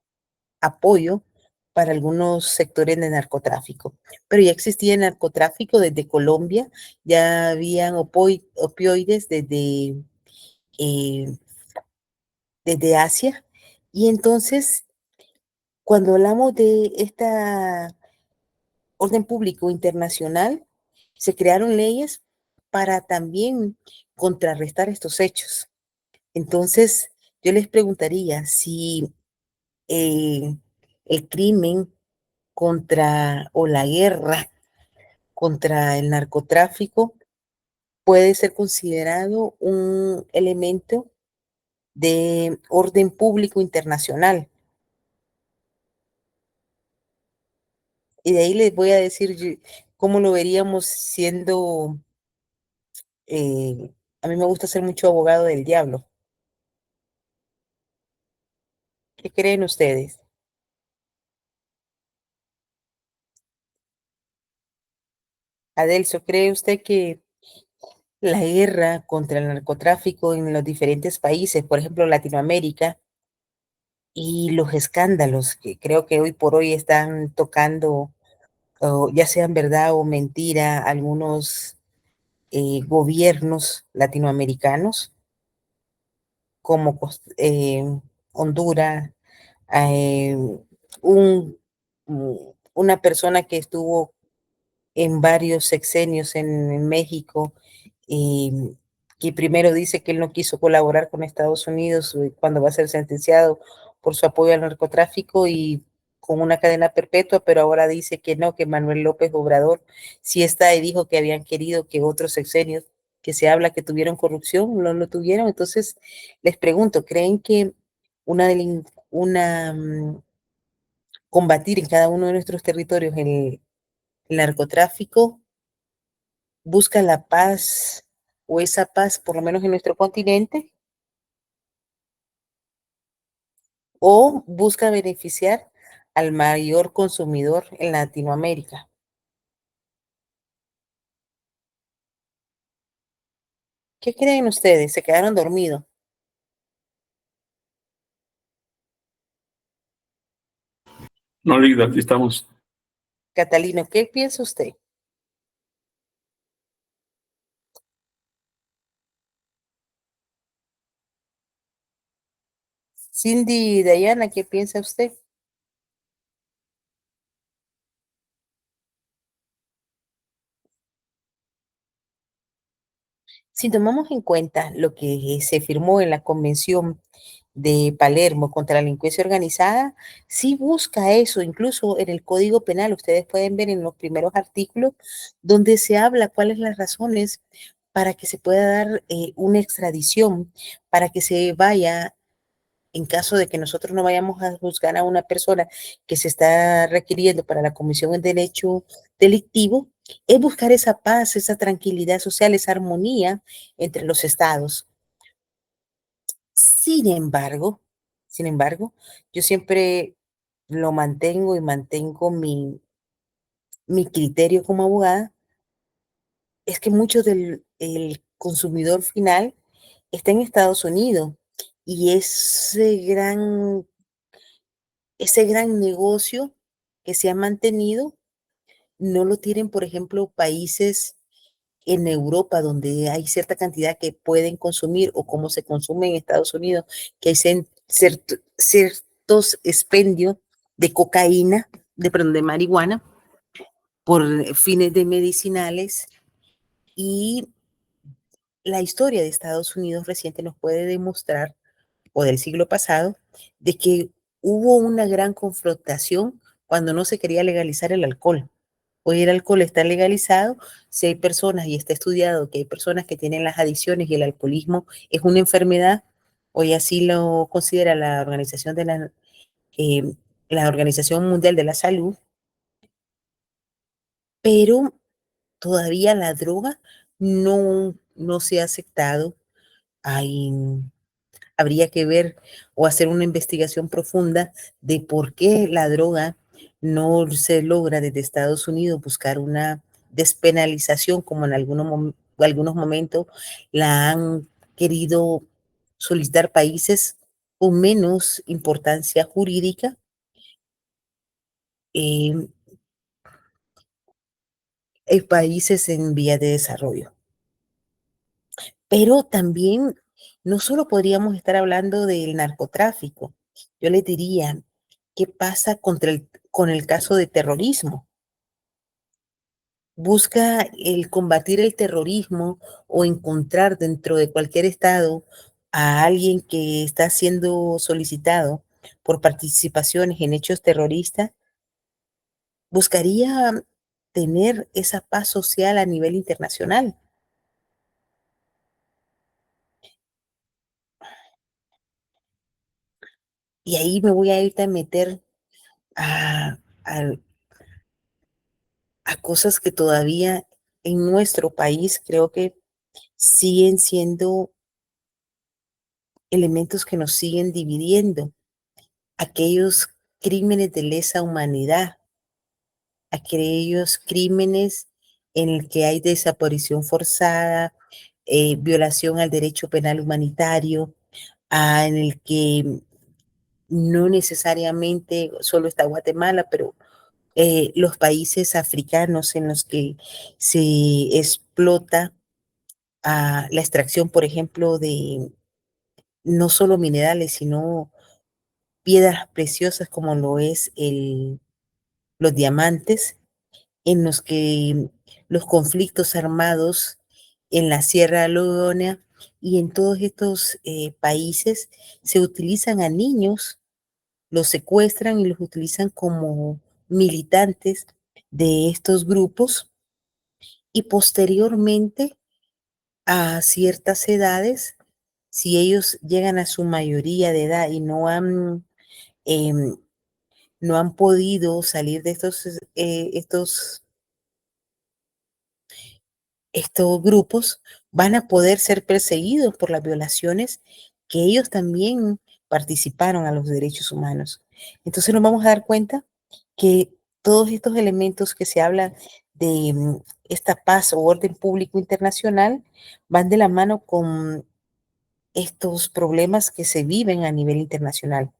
apoyo para algunos sectores de narcotráfico. Pero ya existía el narcotráfico desde Colombia, ya habían opioides eh, desde Asia. Y entonces, cuando hablamos de esta orden público internacional, se crearon leyes para también contrarrestar estos hechos. Entonces, yo les preguntaría si eh, el crimen contra o la guerra contra el narcotráfico puede ser considerado un elemento de orden público internacional. Y de ahí les voy a decir cómo lo veríamos siendo, a mí me gusta ser mucho abogado del diablo. ¿Qué creen ustedes? Adelso, ¿cree usted que la guerra contra el narcotráfico en los diferentes países, por ejemplo Latinoamérica, y los escándalos que creo que hoy por hoy están tocando, o ya sean verdad o mentira, algunos gobiernos latinoamericanos, como Honduras, eh, un, una persona que estuvo en varios sexenios en México, eh, que primero dice que él no quiso colaborar con Estados Unidos cuando va a ser sentenciado por su apoyo al narcotráfico y con una cadena perpetua, pero ahora dice que no, que Manuel López Obrador sí está y dijo que habían querido que otros sexenios que se habla que tuvieron corrupción, no lo tuvieron. Entonces, les pregunto, ¿creen que combatir en cada uno de nuestros territorios el narcotráfico busca la paz o esa paz, por lo menos en nuestro continente, o busca beneficiar al mayor consumidor en Latinoamérica? ¿Qué creen ustedes? ¿Se quedaron dormidos? No, Ligda, aquí estamos. Catalino, ¿qué piensa usted? Cindy, Dayana, ¿qué piensa usted? Si tomamos en cuenta lo que se firmó en la Convención de Palermo contra la delincuencia organizada, sí busca eso, incluso en el Código Penal, ustedes pueden ver en los primeros artículos donde se habla cuáles las razones para que se pueda dar una extradición, para que se vaya en caso de que nosotros no vayamos a juzgar a una persona que se está requiriendo para la comisión de derecho delictivo, es buscar esa paz, esa tranquilidad social, esa armonía entre los estados. Sin embargo, sin embargo, yo siempre lo mantengo y mantengo mi criterio como abogada, es que mucho del el consumidor final está en Estados Unidos y ese gran negocio que se ha mantenido, no lo tienen, por ejemplo, países en Europa donde hay cierta cantidad que pueden consumir o como se consume en Estados Unidos, que hay ciertos expendios de cocaína, perdón, de marihuana, por fines de medicinales. Y la historia de Estados Unidos reciente nos puede demostrar, o del siglo pasado, de que hubo una gran confrontación cuando no se quería legalizar el alcohol. Hoy el alcohol está legalizado, si hay personas, y está estudiado que hay personas que tienen las adicciones y el alcoholismo es una enfermedad, hoy así lo considera eh, la Organización Mundial de la Salud, pero todavía la droga no se ha aceptado. Hay Habría que ver o hacer una investigación profunda de por qué la droga no se logra desde Estados Unidos buscar una despenalización como en algunos momentos la han querido solicitar países con menos importancia jurídica, eh, en países en vía de desarrollo. Pero también no solo podríamos estar hablando del narcotráfico, yo les diría, ¿qué pasa con el caso de terrorismo? Busca el combatir el terrorismo o encontrar dentro de cualquier estado a alguien que está siendo solicitado por participaciones en hechos terroristas, buscaría tener esa paz social a nivel internacional. Y ahí me voy a ir a meter a, a a cosas que todavía en nuestro país creo que siguen siendo elementos que nos siguen dividiendo. Aquellos crímenes de lesa humanidad, aquellos crímenes en el que hay desaparición forzada, violación al derecho penal humanitario, en el que no necesariamente solo está Guatemala, pero los países africanos en los que se explota la extracción, por ejemplo, de no solo minerales, sino piedras preciosas como lo es los diamantes, en los que los conflictos armados en la Sierra Leona y en todos estos países se utilizan a niños, los secuestran y los utilizan como militantes de estos grupos y posteriormente a ciertas edades, si ellos llegan a su mayoría de edad y em, no han podido salir de estos grupos, van a poder ser perseguidos por las violaciones que ellos también participaron a los derechos humanos. Entonces nos vamos a dar cuenta que todos estos elementos que se hablan de esta paz o orden público internacional van de la mano con estos problemas que se viven a nivel internacional.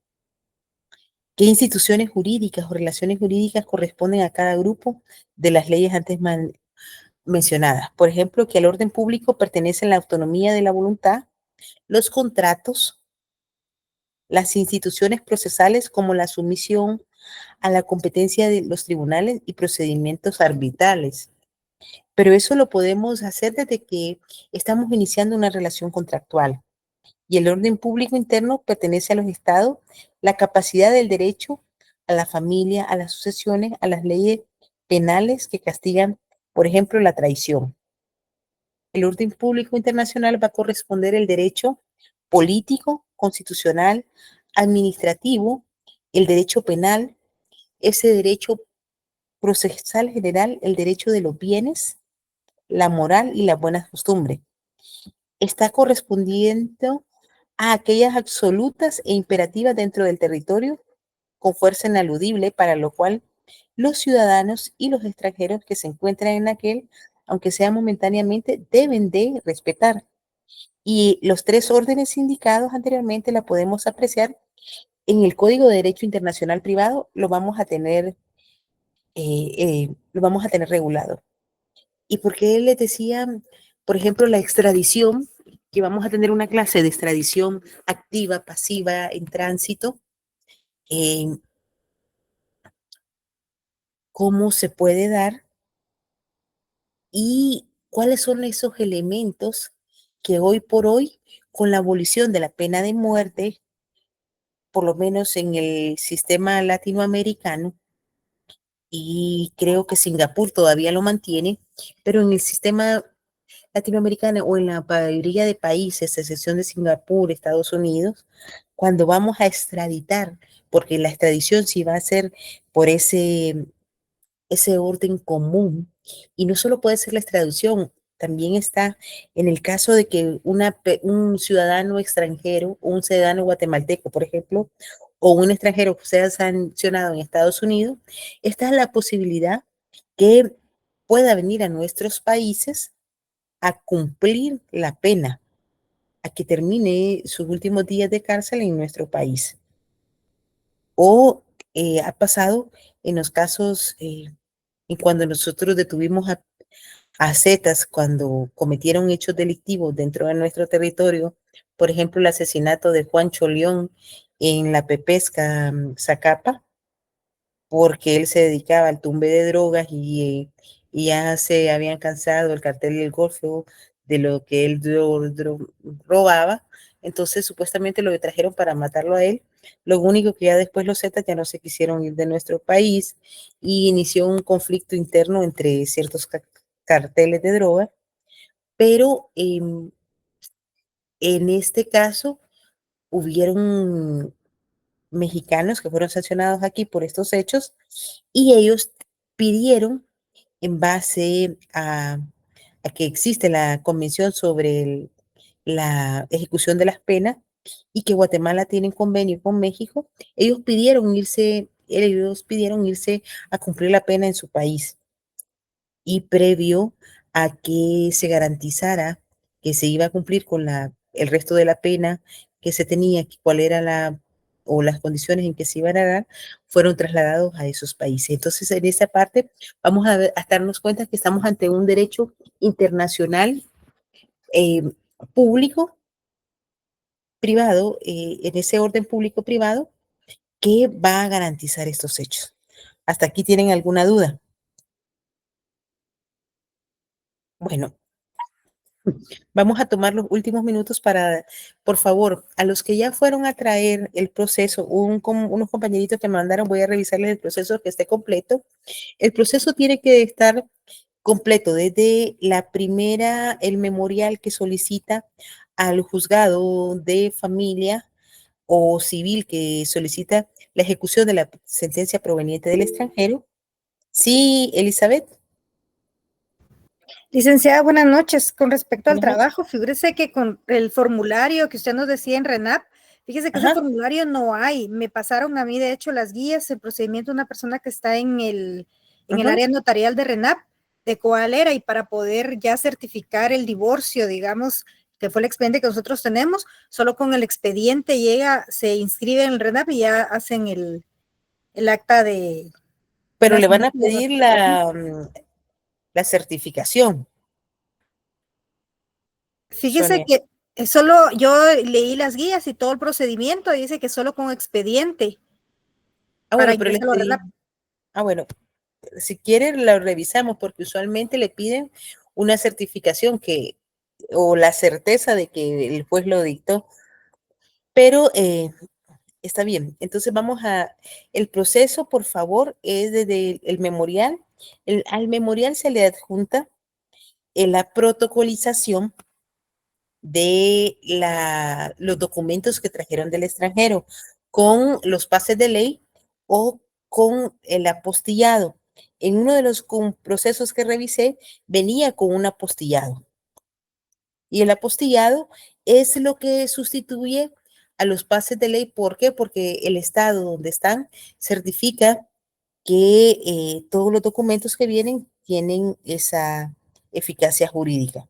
¿Qué instituciones jurídicas o relaciones jurídicas corresponden a cada grupo de las leyes antes mencionadas? Por ejemplo, que al orden público pertenecen la autonomía de la voluntad, los contratos, las instituciones procesales como la sumisión a la competencia de los tribunales y procedimientos arbitrales. Pero eso lo podemos hacer desde que estamos iniciando una relación contractual. Y el orden público interno pertenece a los estados, la capacidad del derecho a la familia, a las sucesiones, a las leyes penales que castigan, por ejemplo, la traición. El orden público internacional va a corresponder el derecho político, constitucional, administrativo, el derecho penal, ese derecho procesal general, el derecho de los bienes, la moral y las buenas costumbres. Está correspondiendo a aquellas absolutas e imperativas dentro del territorio con fuerza inaludible, para lo cual los ciudadanos y los extranjeros que se encuentran en aquel, aunque sea momentáneamente, deben de respetar. Y los tres órdenes indicados anteriormente la podemos apreciar en el Código de Derecho Internacional Privado, lo vamos a tener regulado. ¿Y por qué les decía, por ejemplo, la extradición? Que vamos a tener una clase de extradición activa, pasiva, en tránsito. ¿Cómo se puede dar? ¿Y cuáles son esos elementos que hoy por hoy, con la abolición de la pena de muerte, por lo menos en el sistema latinoamericano, y creo que Singapur todavía lo mantiene, pero en el sistema latinoamericano o en la mayoría de países, a excepción de Singapur, Estados Unidos, cuando vamos a extraditar, porque la extradición sí va a ser por ese orden común, y no solo puede ser la extradición, también está en el caso de que un ciudadano extranjero, un ciudadano guatemalteco, por ejemplo, o un extranjero sea sancionado en Estados Unidos, está la posibilidad que pueda venir a nuestros países a cumplir la pena, a que termine sus últimos días de cárcel en nuestro país. O ha pasado en los casos, y cuando nosotros detuvimos a Zetas cuando cometieron hechos delictivos dentro de nuestro territorio, por ejemplo, el asesinato de Juan Cholión en la Pepesca, Zacapa, porque él se dedicaba al tumbe de drogas y ya se habían cansado el cartel del Golfo de lo que él robaba. Entonces, supuestamente lo trajeron para matarlo a él. Lo único que ya después los Zetas ya no se quisieron ir de nuestro país y inició un conflicto interno entre ciertos carteles de droga, pero en este caso hubieron mexicanos que fueron sancionados aquí por estos hechos y ellos pidieron, en base a que existe la Convención sobre la ejecución de las penas y que Guatemala tiene un convenio con México, ellos pidieron irse a cumplir la pena en su país. Y previo a que se garantizara que se iba a cumplir con el resto de la pena que se tenía, cuál era o las condiciones en que se iban a dar, fueron trasladados a esos países. Entonces, en esa parte vamos a darnos cuenta que estamos ante un derecho internacional eh, público, privado, en ese orden público-privado, que va a garantizar estos hechos. ¿Hasta aquí tienen alguna duda? Bueno, vamos a tomar los últimos minutos para, por favor, a los que ya fueron a traer el proceso, unos compañeritos que me mandaron, voy a revisarles el proceso que esté completo. El proceso tiene que estar completo desde el memorial que solicita al juzgado de familia o civil que solicita la ejecución de la sentencia proveniente del extranjero. Sí, Elizabeth. Licenciada, buenas noches. Con respecto al Buenas noches. trabajo, figúrese que con el formulario que usted nos decía en RENAP, fíjese que ese formulario no hay. Me pasaron a mí, de hecho, las guías, el procedimiento de una persona que está en el área notarial de RENAP, de cuál era, y para poder ya certificar el divorcio, digamos, que fue el expediente que nosotros tenemos, solo con el expediente llega, se inscribe en el RENAP y ya hacen el acta de Pero le van a nacimiento, pedir la certificación, Fíjese Sonia. que solo yo leí las guías y todo el procedimiento, y dice que solo con expediente Ah, para bueno, pero les ingresarlo a pedí. RENAP. Ah, bueno, si quieren lo revisamos porque usualmente le piden una certificación o la certeza de que el juez lo dictó, pero está bien. Entonces el proceso, por favor, es desde el memorial. Al memorial se le adjunta la protocolización de los documentos que trajeron del extranjero con los pases de ley o con el apostillado. En uno de los procesos que revisé venía con un apostillado. Y el apostillado es lo que sustituye a los pases de ley. ¿Por qué? Porque el estado donde están certifica que todos los documentos que vienen tienen esa eficacia jurídica.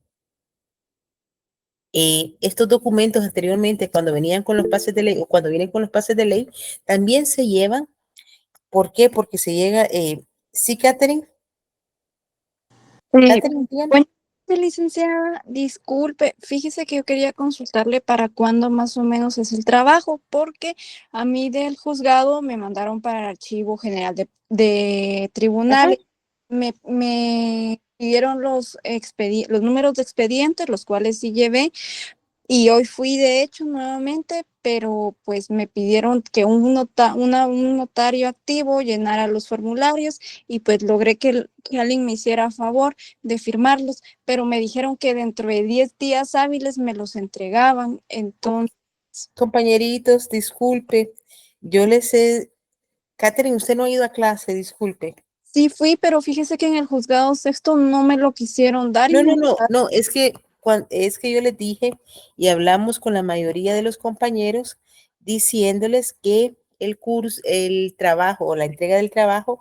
Estos documentos anteriormente, cuando venían con los pases de ley o cuando vienen con los pases de ley, también se llevan. ¿Por qué? Porque se llega, sí, Catherine. Catherine, dígame. Bueno, licenciada, disculpe, fíjese que yo quería consultarle para cuándo más o menos es el trabajo, porque a mí del juzgado me mandaron para el Archivo General de Tribunales. Me pidieron los números de expedientes, los cuales sí llevé, y hoy fui de hecho nuevamente, pero pues me pidieron que un notario activo llenara los formularios, y pues logré que alguien me hiciera favor de firmarlos, pero me dijeron que dentro de 10 días hábiles me los entregaban. Entonces, Compañeritos, disculpe, yo les he, Catherine, usted no ha ido a clase, disculpe. sí fui, pero fíjese que en el juzgado sexto no me lo quisieron dar. No, es que yo les dije y hablamos con la mayoría de los compañeros diciéndoles que el curso, el trabajo o la entrega del trabajo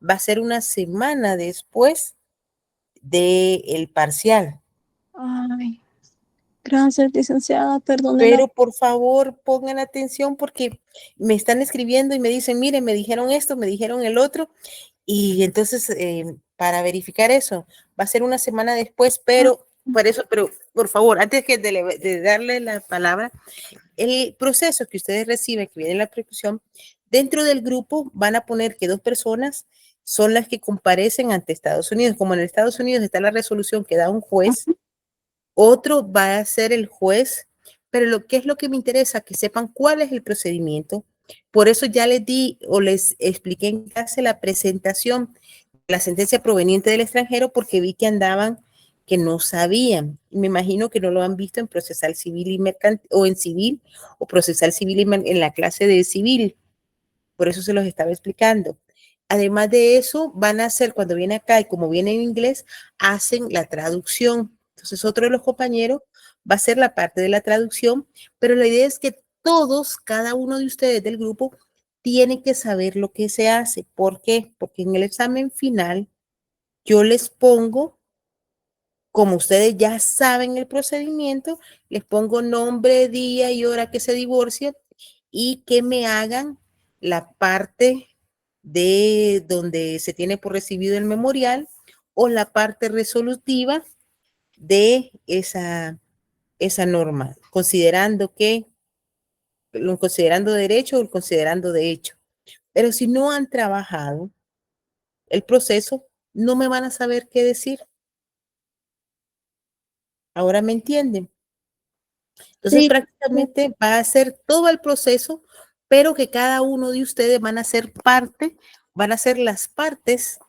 va a ser una semana después del parcial. Ay, gracias, licenciada, perdónenme. Pero por favor pongan atención porque me están escribiendo y me dicen, miren, me dijeron esto, me dijeron el otro. Y entonces, para verificar eso, va a ser una semana después, pero por favor, antes de darle la palabra, el proceso que ustedes reciben, que viene en la percusión, dentro del grupo van a poner que 2 personas son las que comparecen ante Estados Unidos. Como en Estados Unidos está la resolución que da un juez, otro va a ser el juez, pero ¿qué es lo que me interesa? Que sepan cuál es el procedimiento. Por eso ya les di o les expliqué en clase la presentación de la sentencia proveniente del extranjero porque vi que andaban que no sabían. Y me imagino que no lo han visto en procesal civil y mercantil o en civil o procesal civil en la clase de civil. Por eso se los estaba explicando. Además de eso, van a hacer, cuando viene acá y como viene en inglés, hacen la traducción. Entonces, otro de los compañeros va a hacer la parte de la traducción, pero la idea es que todos, cada uno de ustedes del grupo, tiene que saber lo que se hace. ¿Por qué? Porque en el examen final yo les pongo, como ustedes ya saben el procedimiento, les pongo nombre, día y hora que se divorcian y que me hagan la parte de donde se tiene por recibido el memorial o la parte resolutiva de esa norma, considerando derecho o considerando de hecho. Pero si no han trabajado el proceso, no me van a saber qué decir. ¿Ahora me entienden? Entonces, Sí. prácticamente va a ser todo el proceso, pero que cada uno de ustedes van a ser las partes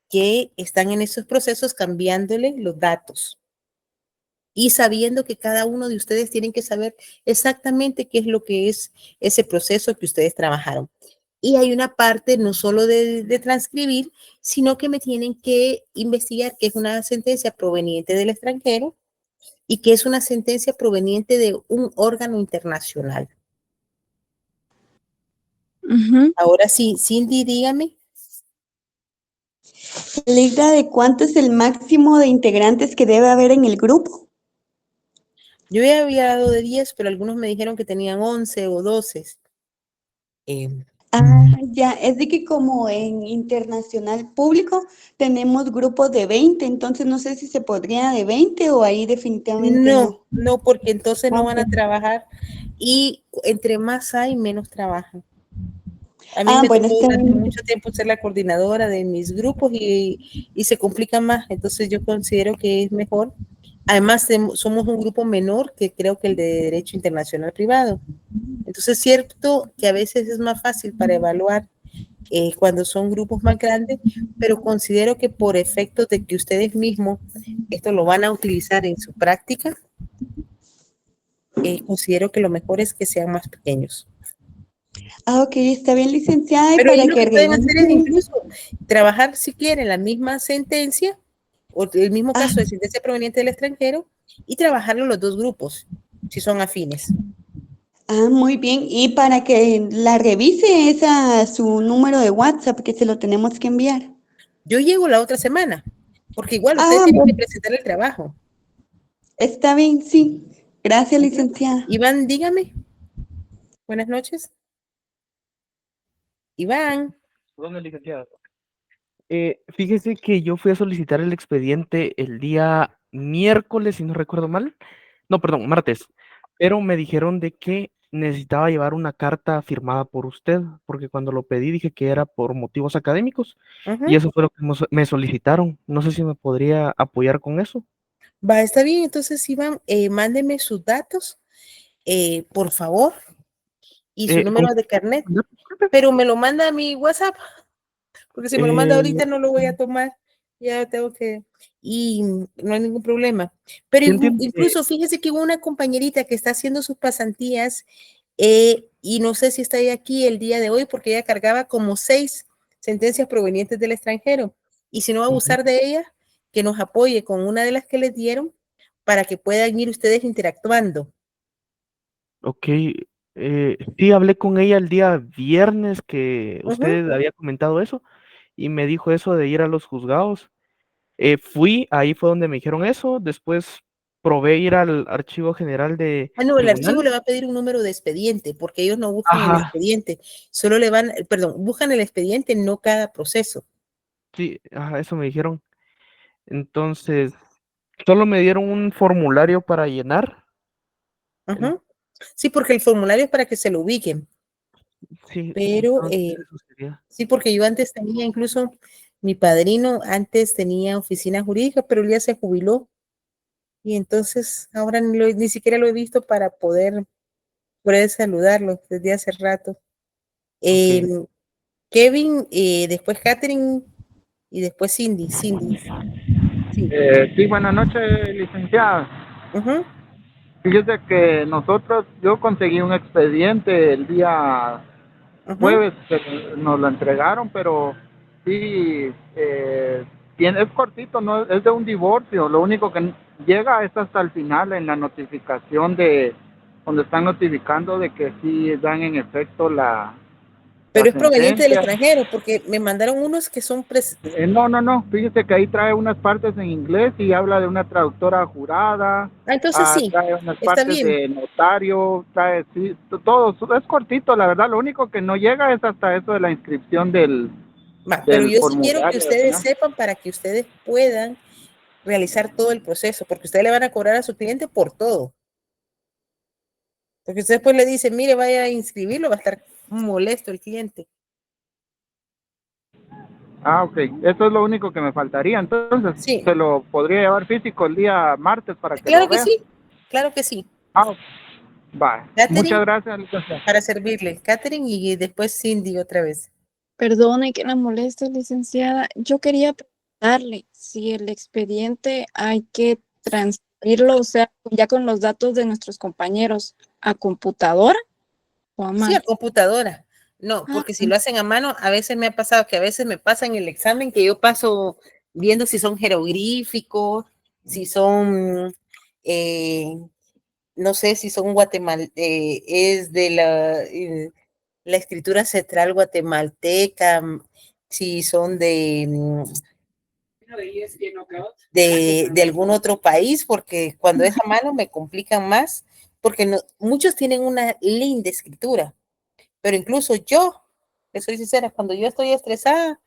que están en esos procesos cambiándole los datos y sabiendo que cada uno de ustedes tienen que saber exactamente qué es lo que es ese proceso que ustedes trabajaron. Y hay una parte no solo de transcribir, sino que me tienen que investigar qué es una sentencia proveniente del extranjero y qué es una sentencia proveniente de un órgano internacional. Ahora sí, Cindy, dígame. Ligda, ¿de cuánto es el máximo de integrantes que debe haber en el grupo? Yo ya había dado de 10, pero algunos me dijeron que tenían 11 o 12. Ya, es de que como en internacional público tenemos grupos de 20, entonces no sé si se podría de 20 o ahí definitivamente No, no. no, porque entonces no van a Ok. trabajar y entre más hay, menos trabajan. A mí me Bueno, tocó está durante bien. mucho tiempo ser la coordinadora de mis grupos y se complica más, entonces yo considero que es mejor. Además, somos un grupo menor que creo que el de Derecho Internacional Privado. Entonces, es cierto que a veces es más fácil para evaluar cuando son grupos más grandes, pero considero que por efectos de que ustedes mismos esto lo van a utilizar en su práctica, considero que lo mejor es que sean más pequeños. Ok, está bien, licenciada, y Pero ahí para lo que que pueden hacer es revise. incluso trabajar, si quieren, la misma sentencia o el mismo caso de sentencia proveniente del extranjero y trabajarlo los dos grupos, si son afines. Muy bien. Y para que la revise, es a su número de WhatsApp que se lo tenemos que enviar. Yo llego la otra semana, porque igual ustedes tienen que Bueno, presentar el trabajo. está bien, sí. Gracias, Ujú. licenciada. Iván, dígame. Buenas noches. Iván. ¿Dónde, licenciada? Fíjese que yo fui a solicitar el expediente el día miércoles, si no recuerdo mal. No, perdón, martes. Pero me dijeron de que necesitaba llevar una carta firmada por usted, porque cuando lo pedí dije que era por motivos académicos y Ujú. eso fue lo que me solicitaron. No sé si me podría apoyar con eso. Va, está bien. Entonces, Iván, mándeme sus datos, por favor, y su ¿Con número de carnet, qué? Disculpe. pero me lo manda a mi WhatsApp, porque si me lo manda Eh, ahorita no lo voy a tomar. Ya tengo que, y no hay ningún problema. Pero sí entiendo que, incluso fíjese que hubo una compañerita que está haciendo sus pasantías y no sé si está ahí aquí el día de hoy porque ella cargaba como 6 sentencias provenientes del extranjero. Y si no va a ujú, abusar de ella, que nos apoye con una de las que les dieron para que puedan ir ustedes interactuando. ok, sí hablé con ella el día viernes que Ujú. usted había comentado eso y me dijo eso de ir a los juzgados. Fui, ahí fue donde me dijeron eso, después probé ir al Archivo General de Ah, no, el archivo Tribunal. le va a pedir un número de expediente, porque ellos no buscan el Ajá, expediente, solo le van, perdón, buscan el expediente, no cada proceso. sí, ajá, eso me dijeron. Entonces, solo me dieron un formulario para llenar. En- Ujú. Sí, porque el formulario es para que se lo ubiquen, sí, pero entonces eso sería. sí, porque yo antes tenía, incluso mi padrino antes tenía oficina jurídica, pero él ya se jubiló y entonces ahora ni siquiera lo he visto para poder saludarlo desde hace rato. Ok. Em, Kevin, después Catherine y después Cindy. Cindy, sí. Sí, buenas noches, licenciada. Ujú, Fíjese que yo conseguí un expediente el día ujú. jueves, que nos lo entregaron, pero sí, es cortito, no es de un divorcio. Lo único que llega es hasta el final en la notificación donde están notificando de que sí dan en efecto la Pero es proveniente del sentencia. extranjero, porque me mandaron unos que son No, fíjese que ahí trae unas partes en inglés y habla de una traductora jurada, entonces sí, trae unas está partes bien. de notario, trae, sí, todo, es cortito, la verdad, lo único que no llega es hasta eso de la inscripción Va, pero del yo sí quiero que formulario, ustedes ¿verdad? sepan para que ustedes puedan realizar todo el proceso, porque ustedes le van a cobrar a su cliente por todo. Porque usted después le dice, mire, vaya a inscribirlo, va a estar molesto el cliente. Ok, eso es lo único que me faltaría, entonces, Sí, se lo podría llevar físico el día martes para que lo claro que vea. sí, claro que sí. Ah, va, muchas Catherine, gracias, licenciado. para servirle. Catherine y después Cindy otra vez. Perdone que la moleste, licenciada. Yo quería preguntarle si el expediente hay que transferirlo, o sea, ya con los datos de nuestros compañeros a computadora o a Sí, a mano. computadora. No, Ah, porque si lo hacen a mano, a veces me ha pasado que a veces me pasan el examen que yo paso viendo si son jeroglíficos, si son, eh, no sé, si son es de la escritura ancestral guatemalteca, si son de algún otro país, porque cuando es a mano me complican más, porque muchos tienen una linda escritura, pero incluso yo le soy sincera, cuando yo estoy estresada,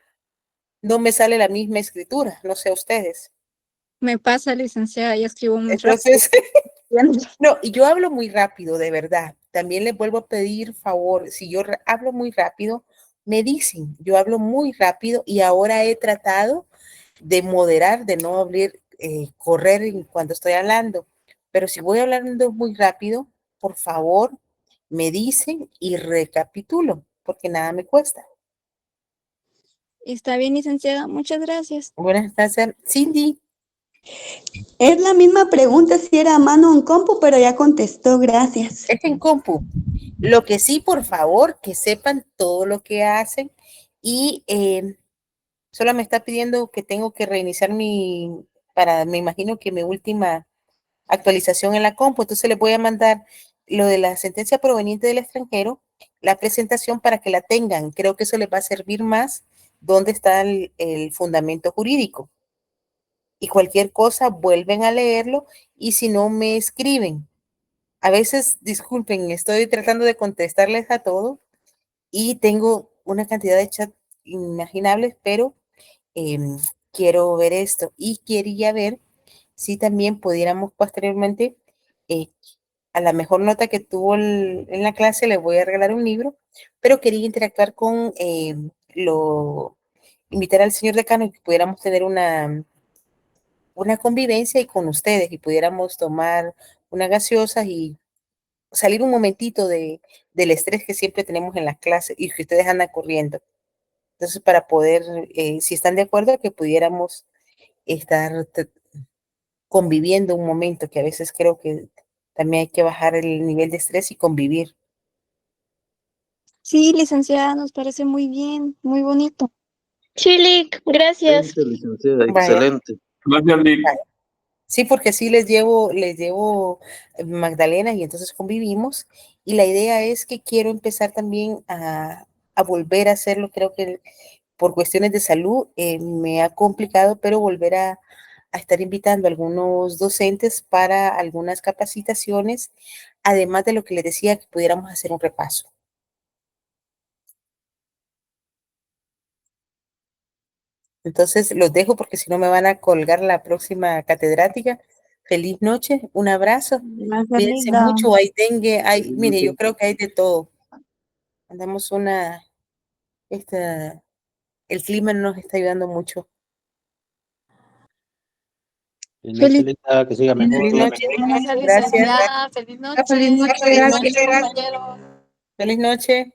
no me sale la misma escritura, no sé ustedes. Me pasa, licenciada, ya escribo muy Entonces, rápido. no, y yo hablo muy rápido, de verdad. También les vuelvo a pedir favor, si yo hablo muy rápido, me dicen, yo hablo muy rápido y ahora he tratado de moderar, de no hablar, correr cuando estoy hablando. Pero si voy hablando muy rápido, por favor, me dicen y recapitulo, porque nada me cuesta. Está bien, licenciada, muchas gracias. Buenas tardes, Cindy. Es la misma pregunta si era a mano o en compu, pero ya contestó, gracias. Es en compu. Lo que sí, por favor, que sepan todo lo que hacen y solo me está pidiendo que tengo que reiniciar me imagino que mi última actualización en la compu, entonces les voy a mandar lo de la sentencia proveniente del extranjero, la presentación para que la tengan. Creo que eso les va a servir más dónde está el fundamento jurídico. Y cualquier cosa, vuelven a leerlo y si no, me escriben. A veces, disculpen, estoy tratando de contestarles a todo y tengo una cantidad de chats inimaginables, pero em, quiero ver esto y quería ver si también pudiéramos posteriormente, eh, a la mejor nota que tuvo en la clase, le voy a regalar un libro, pero quería interactuar con invitar al señor decano y que pudiéramos tener una convivencia y con ustedes y pudiéramos tomar una gaseosa y salir un momentito del estrés que siempre tenemos en las clases y que ustedes andan corriendo. Entonces, para poder, si están de acuerdo, que pudiéramos estar conviviendo un momento, que a veces creo que también hay que bajar el nivel de estrés y convivir. Sí, licenciada, nos parece muy bien, muy bonito. Chilik, gracias. Excelente, licenciada, Vaya, excelente. Gracias, Lick. vaya. Sí, porque sí les llevo Magdalena y entonces convivimos. Y la idea es que quiero empezar también a volver a hacerlo. Creo que por cuestiones de salud me ha complicado, pero volver a estar invitando a algunos docentes para algunas capacitaciones, además de lo que les decía, que pudiéramos hacer un repaso. Entonces los dejo porque si no me van a colgar la próxima catedrática. Feliz noche, un abrazo, Gracias, cuídense linda. mucho, hay dengue, mire, noche. yo creo que hay de todo. Andamos el clima no nos está ayudando mucho. Feliz, Linda, que siga mejor. Feliz noche, gracias, gracias. licenciada, feliz noche, Feliz noche, Feliz gracias. noche, compañeros. feliz noche.